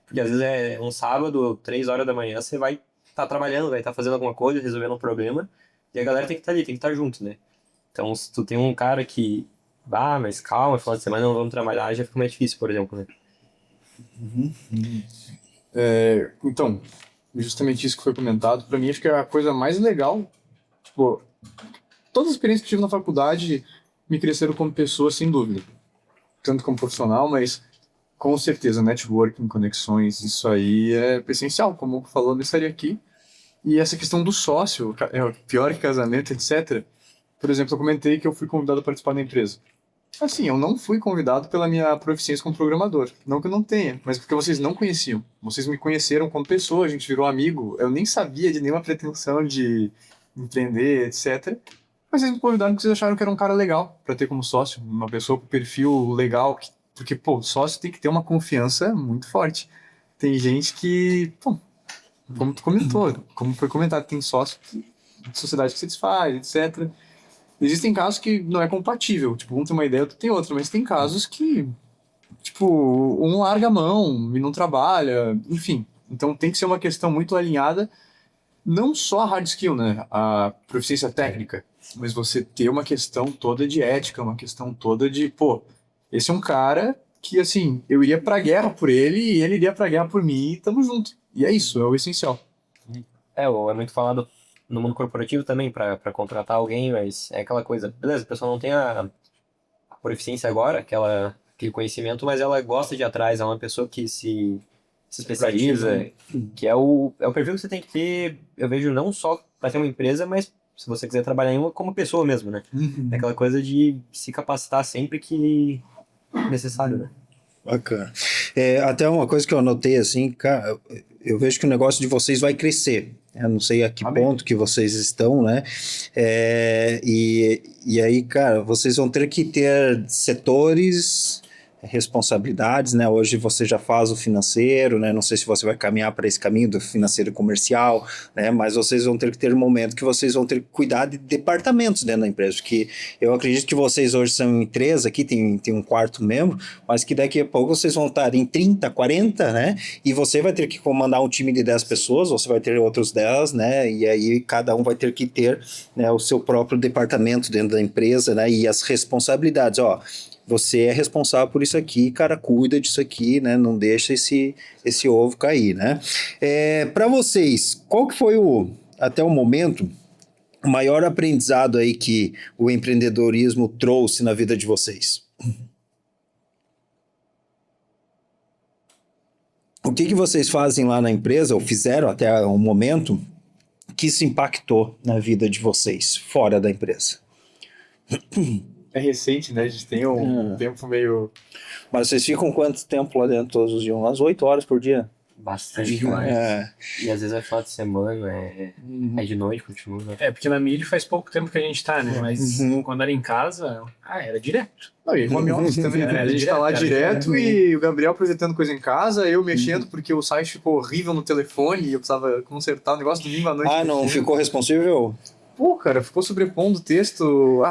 Porque às vezes é um sábado, 3 horas da manhã, você vai estar trabalhando, vai estar fazendo alguma coisa, resolvendo um problema, e a galera tem que estar ali, tem que estar junto, né? Então, se tu tem um cara que, mas calma, final de semana não vamos trabalhar, já fica mais difícil, por exemplo, né? Então, justamente isso que foi comentado, pra mim acho que é a coisa mais legal, tipo, todas as experiências que tive na faculdade me cresceram como pessoa, sem dúvida. Tanto como profissional, mas com certeza, networking, conexões, isso aí é essencial, como falando, eu estaria aqui. E essa questão do sócio, é pior que casamento, etc. Por exemplo, eu comentei que eu fui convidado a participar da empresa. Assim, eu não fui convidado pela minha proficiência como programador. Não que eu não tenha, mas porque vocês não conheciam. Vocês me conheceram como pessoa, a gente virou amigo. Eu nem sabia de nenhuma pretensão de empreender, etc. Mas vocês me convidaram porque vocês acharam que era um cara legal para ter como sócio. Uma pessoa com perfil legal. Porque, pô, sócio tem que ter uma confiança muito forte. Tem gente que, pô, como tu comentou, como foi comentado, tem sócio de sociedade que se desfaz, etc. Existem casos que não é compatível. Tipo, um tem uma ideia, outro tem outra. Mas tem casos que, tipo, um larga a mão e não trabalha. Enfim. Então tem que ser uma questão muito alinhada. Não só a hard skill, né? A proficiência técnica. Mas você ter uma questão toda de ética, uma questão toda de, pô, esse é um cara que, assim, eu iria pra guerra por ele e ele iria pra guerra por mim e tamo junto. E é isso, é o essencial. É muito falado no mundo corporativo também, pra contratar alguém, mas é aquela coisa, beleza, a pessoa não tem a proficiência agora, aquele conhecimento, mas ela gosta de ir atrás, é uma pessoa que se especializa, que é o perfil que você tem que ter, eu vejo não só para ter uma empresa, mas se você quiser trabalhar em uma como pessoa mesmo, né? É aquela coisa de se capacitar sempre que necessário, né? Bacana. Até uma coisa que eu anotei assim, cara, eu vejo que o negócio de vocês vai crescer. Eu não sei a que ponto que vocês estão, né? E aí, cara, vocês vão ter que ter setores, responsabilidades, né? Hoje você já faz o financeiro, né? Não sei se você vai caminhar para esse caminho do financeiro comercial, né? Mas vocês vão ter que ter um momento que vocês vão ter que cuidar de departamentos dentro da empresa, porque eu acredito que vocês hoje são em 3 aqui, tem um quarto membro, mas que daqui a pouco vocês vão estar em 30, 40, né? E você vai ter que comandar um time de 10 pessoas, você vai ter outros 10, né? E aí cada um vai ter que ter, né, o seu próprio departamento dentro da empresa, né? E as responsabilidades, ó. Você é responsável por isso aqui, cara, cuida disso aqui, né? Não deixa esse ovo cair, né? Para vocês, qual que foi até o momento, o maior aprendizado aí que o empreendedorismo trouxe na vida de vocês? O que vocês fazem lá na empresa, ou fizeram até o momento, que isso impactou na vida de vocês, fora da empresa? É recente, né? A gente tem um tempo meio... Mas vocês ficam quanto tempo lá dentro todos os dias? Umas 8 horas por dia? Bastante demais. E às vezes é final de semana, é de noite, continua, né? Porque na mídia faz pouco tempo que a gente tá, né? Mas quando era em casa, era direto. Não, e home office também, né? A gente tá lá direto e o Gabriel apresentando coisa em casa, eu mexendo porque o site ficou horrível no telefone e eu precisava consertar o negócio domingo à noite. Não ficou responsível? Pô, cara, ficou sobrepondo o texto.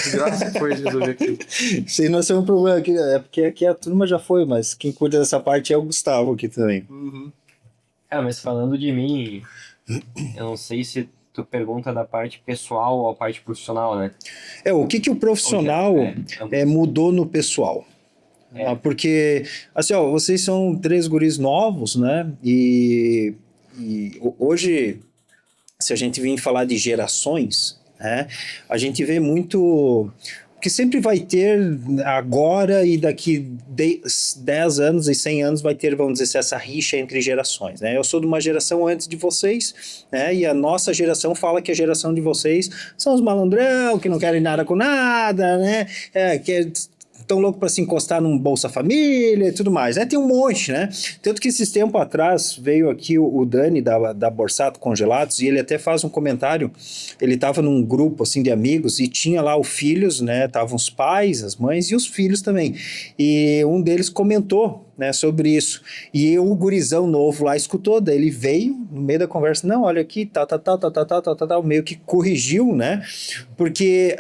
Que graça que foi de resolver aquilo. Isso aí não é um problema aqui, é porque aqui a turma já foi, mas quem cuida dessa parte é o Gustavo aqui também. Mas falando de mim, eu não sei se tu pergunta da parte pessoal ou a parte profissional, né? O que o profissional mudou no pessoal? Porque, assim, vocês são 3 guris novos, né? E hoje se a gente vir falar de gerações, né, a gente vê muito que sempre vai ter agora e daqui 10 anos e 100 anos vai ter, vamos dizer assim, essa rixa entre gerações, né? Eu sou de uma geração antes de vocês, né? E a nossa geração fala que a geração de vocês são os malandrão, que não querem nada com nada, né? Que tão louco para se encostar num Bolsa Família e tudo mais, né? Tem um monte, né? Tanto que esses tempos atrás veio aqui o Dani da Borsato Congelados e ele até faz um comentário. Ele estava num grupo assim de amigos e tinha lá os filhos, né? Estavam os pais, as mães e os filhos também. E um deles comentou, né, sobre isso. E o gurizão novo lá escutou, daí ele veio no meio da conversa, não, olha aqui, tal, meio que corrigiu, né? Porque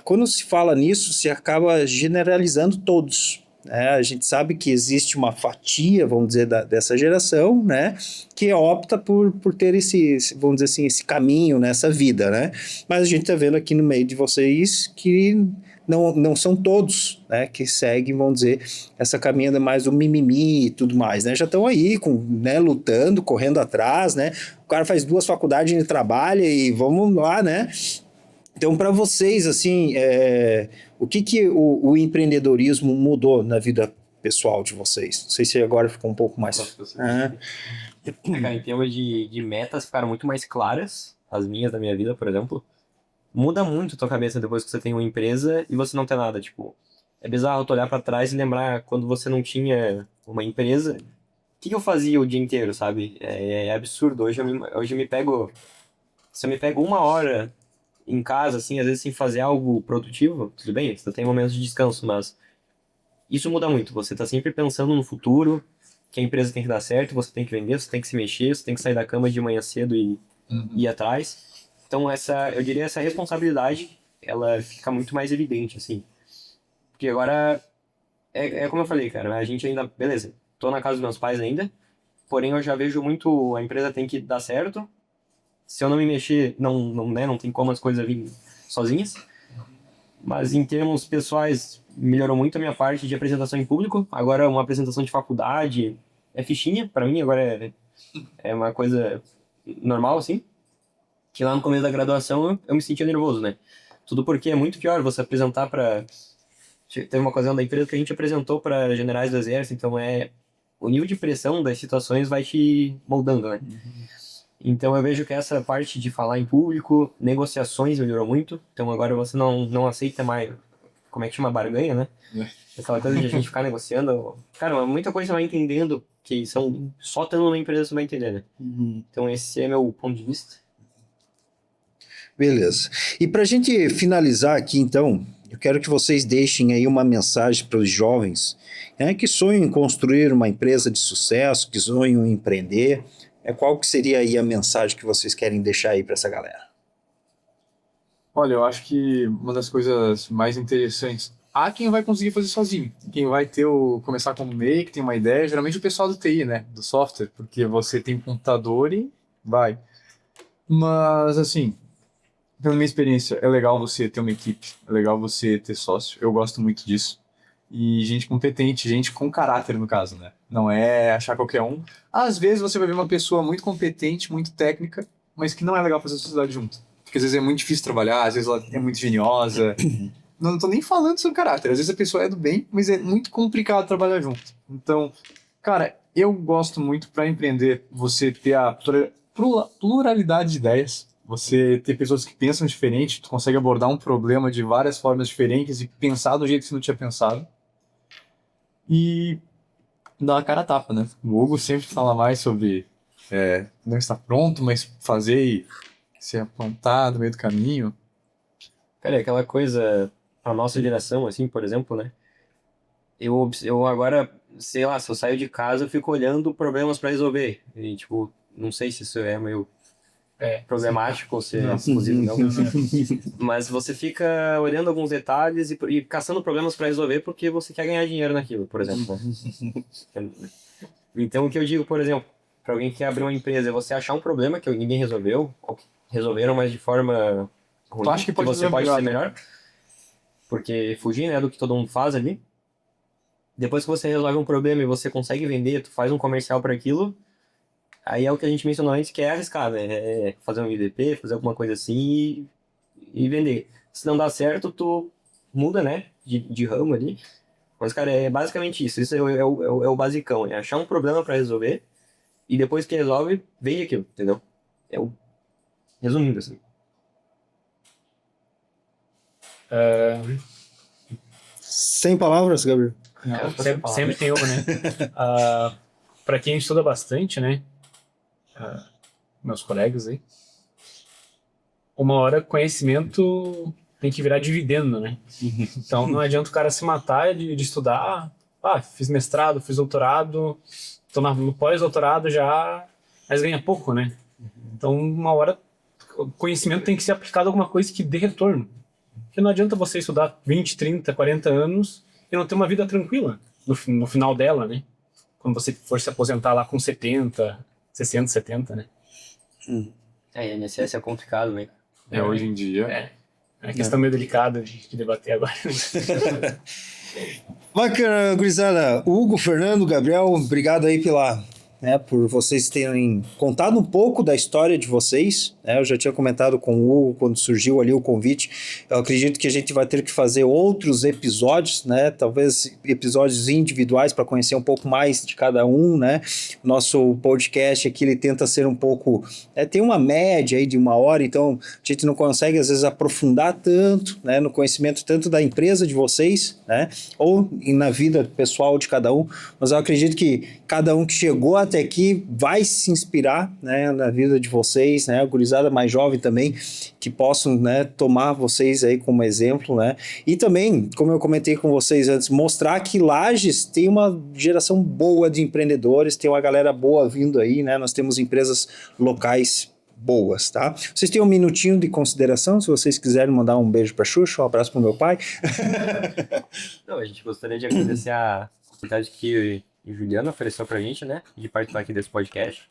quando se fala nisso, se acaba generalizando todos. A gente sabe que existe uma fatia, vamos dizer, dessa geração, né, que opta por ter esse, vamos dizer assim, esse caminho nessa vida, né? Mas a gente está vendo aqui no meio de vocês que não são todos, né, que seguem, vamos dizer, essa caminhada mais do mimimi e tudo mais, né? Já estão aí, né, lutando, correndo atrás, né? O cara faz 2 faculdades e trabalha e vamos lá, né? Então, para vocês, assim, o que o empreendedorismo mudou na vida pessoal de vocês? Não sei se agora ficou um pouco mais... Cara, em termos de metas, ficaram muito mais claras, as minhas da minha vida, por exemplo. Muda muito a tua cabeça depois que você tem uma empresa e você não tem nada, tipo... É bizarro tu olhar pra trás e lembrar quando você não tinha uma empresa, o que eu fazia o dia inteiro, sabe? É absurdo. Hoje eu me pego... Se eu me pego 1 hora em casa, assim, às vezes sem fazer algo produtivo, tudo bem, você tem momentos de descanso, mas isso muda muito. Você tá sempre pensando no futuro, que a empresa tem que dar certo, você tem que vender, você tem que se mexer, você tem que sair da cama de manhã cedo e ir atrás. Então eu diria essa responsabilidade, ela fica muito mais evidente, assim. Porque agora, é como eu falei, cara, a gente ainda, beleza, tô na casa dos meus pais ainda, porém eu já vejo muito, a empresa tem que dar certo. Se eu não me mexer, não tem como as coisas virem sozinhas. Mas em termos pessoais, melhorou muito a minha parte de apresentação em público. Agora uma apresentação de faculdade é fichinha, pra mim agora é uma coisa normal, assim. Que lá no começo da graduação eu me sentia nervoso, né? Tudo porque é muito pior você apresentar pra... Teve uma ocasião da empresa que a gente apresentou para generais do exército, então o nível de pressão das situações vai te moldando, né? Então eu vejo que essa parte de falar em público, negociações melhorou muito. Então agora você não aceita mais, como é que chama, barganha, né? Aquela coisa de a gente ficar negociando. Cara, muita coisa você vai entendendo, que são só estando na empresa você vai entender, né? Então esse é meu ponto de vista. Beleza. E para a gente finalizar aqui, então, eu quero que vocês deixem aí uma mensagem para os jovens, né, que sonham em construir uma empresa de sucesso, que sonham em empreender. Qual que seria aí a mensagem que vocês querem deixar aí para essa galera? Olha, eu acho que uma das coisas mais interessantes, há quem vai conseguir fazer sozinho, quem vai começar como MEI, que tem uma ideia, geralmente o pessoal do TI, né, do software, porque você tem computador e vai. Mas, assim, pela minha experiência, é legal você ter uma equipe, é legal você ter sócio, eu gosto muito disso. E gente competente, gente com caráter, no caso, né? Não é achar qualquer um. Às vezes você vai ver uma pessoa muito competente, muito técnica, mas que não é legal fazer sociedade junto. Porque às vezes é muito difícil trabalhar, às vezes ela é muito geniosa. Não tô nem falando sobre caráter. Às vezes a pessoa é do bem, mas é muito complicado trabalhar junto. Então, cara, eu gosto muito para empreender você ter a pluralidade de ideias. Você ter pessoas que pensam diferente, tu consegue abordar um problema de várias formas diferentes e pensar do jeito que você não tinha pensado. E dar a cara a tapa, né? O Hugo sempre fala mais sobre não estar pronto, mas fazer e se apontar no meio do caminho. Cara, é aquela coisa, a nossa geração, assim, por exemplo, né? Eu agora, sei lá, se eu saio de casa, eu fico olhando problemas pra resolver. E, tipo, não sei se isso é meio problemático ou se é exclusivo, não. Mas você fica olhando alguns detalhes e caçando problemas pra resolver porque você quer ganhar dinheiro naquilo, por exemplo. Então, o que eu digo, por exemplo, pra alguém que quer abrir uma empresa, é você achar um problema que ninguém resolveu, ou que resolveram, mas de forma ruim, Tu acha que pode você pode melhor, ser melhor, porque fugir, né, do que todo mundo faz ali. Depois que você resolve um problema e você consegue vender, tu faz um comercial para aquilo, Aí é o que a gente mencionou antes, que é arriscar, né? É fazer um MVP, fazer alguma coisa assim e vender. Se não dá certo, tu muda, né? De ramo ali. Mas, cara, é basicamente isso. Isso é o basicão. É achar um problema pra resolver e depois que resolve, vende aquilo, entendeu? É o... Resumindo, assim. Sem palavras, Gabriel. Sempre tem uma, né? Para quem estuda bastante, né? Meus colegas aí. Uma hora conhecimento tem que virar dividendo, né? Então não adianta o cara se matar de estudar. Fiz mestrado, fiz doutorado, tô no pós-doutorado já, mas ganha pouco, né? Então uma hora o conhecimento tem que ser aplicado a alguma coisa que dê retorno. Porque não adianta você estudar 20, 30, 40 anos e não ter uma vida tranquila no final dela, né? Quando você for se aposentar lá com 70, 60, 70, né? INSS é complicado, né? Hoje em dia. É uma questão meio delicada de debater agora. Bacana, gurizada. Hugo, Fernando, Gabriel, obrigado aí por vocês terem contado um pouco da história de vocês, né? Eu já tinha comentado com o Hugo quando surgiu ali o convite. Eu acredito que a gente vai ter que fazer outros episódios, né? Talvez episódios individuais para conhecer um pouco mais de cada um, né? O nosso podcast aqui, ele tenta ser um pouco... tem uma média aí de 1 hora, então a gente não consegue às vezes aprofundar tanto, né, no conhecimento tanto da empresa de vocês, né? Ou na vida pessoal de cada um, mas eu acredito que cada um que chegou até aqui vai se inspirar, né, na vida de vocês, né, a gurizada mais jovem também, que possam, né, tomar vocês aí como exemplo, né, e também, como eu comentei com vocês antes, mostrar que Lages tem uma geração boa de empreendedores, tem uma galera boa vindo aí, né, nós temos empresas locais boas, tá? Vocês têm um minutinho de consideração, se vocês quiserem mandar um beijo pra Xuxa, um abraço pro meu pai. Não, a gente gostaria de agradecer a oportunidade que o Juliano ofereceu pra gente, né? De participar aqui desse podcast.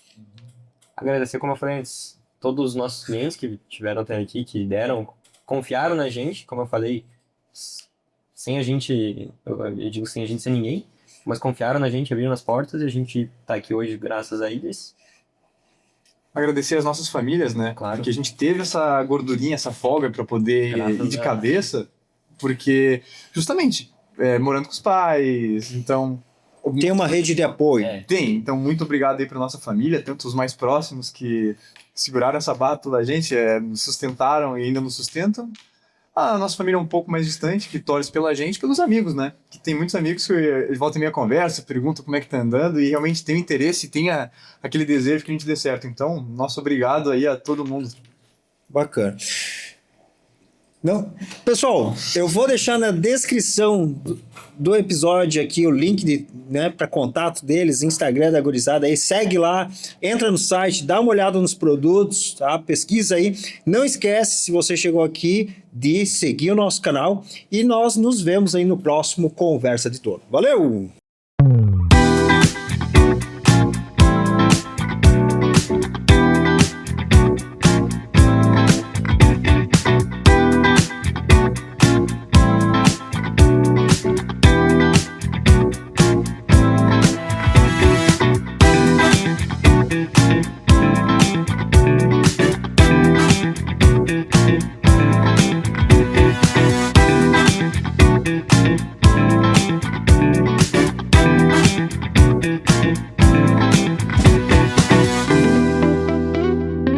Agradecer, como eu falei antes, todos os nossos clientes que tiveram até aqui, que confiaram na gente, como eu falei, sem a gente, eu digo sem a gente ser ninguém, mas confiaram na gente, abriram as portas e a gente tá aqui hoje graças a eles. Agradecer as nossas famílias, né? Claro. Porque a gente teve essa gordurinha, essa folga para poder ir de a- cabeça, porque, justamente, morando com os pais, então... Tem uma rede de apoio. Tem, então muito obrigado aí para nossa família, tanto os mais próximos que seguraram essa batuta da gente, nos sustentaram e ainda nos sustentam. A nossa família é um pouco mais distante, que torce pela gente, pelos amigos, né? Que tem muitos amigos que eles voltam em minha conversa, perguntam como é que tá andando e realmente tem interesse, tem aquele desejo que a gente dê certo. Então, nosso obrigado aí a todo mundo. Bacana. Não. Pessoal, eu vou deixar na descrição do episódio aqui o link para contato deles, Instagram da gurizada aí, segue lá, entra no site, dá uma olhada nos produtos, tá? Pesquisa aí. Não esquece, se você chegou aqui, de seguir o nosso canal e nós nos vemos aí no próximo Conversa de Dono. Valeu!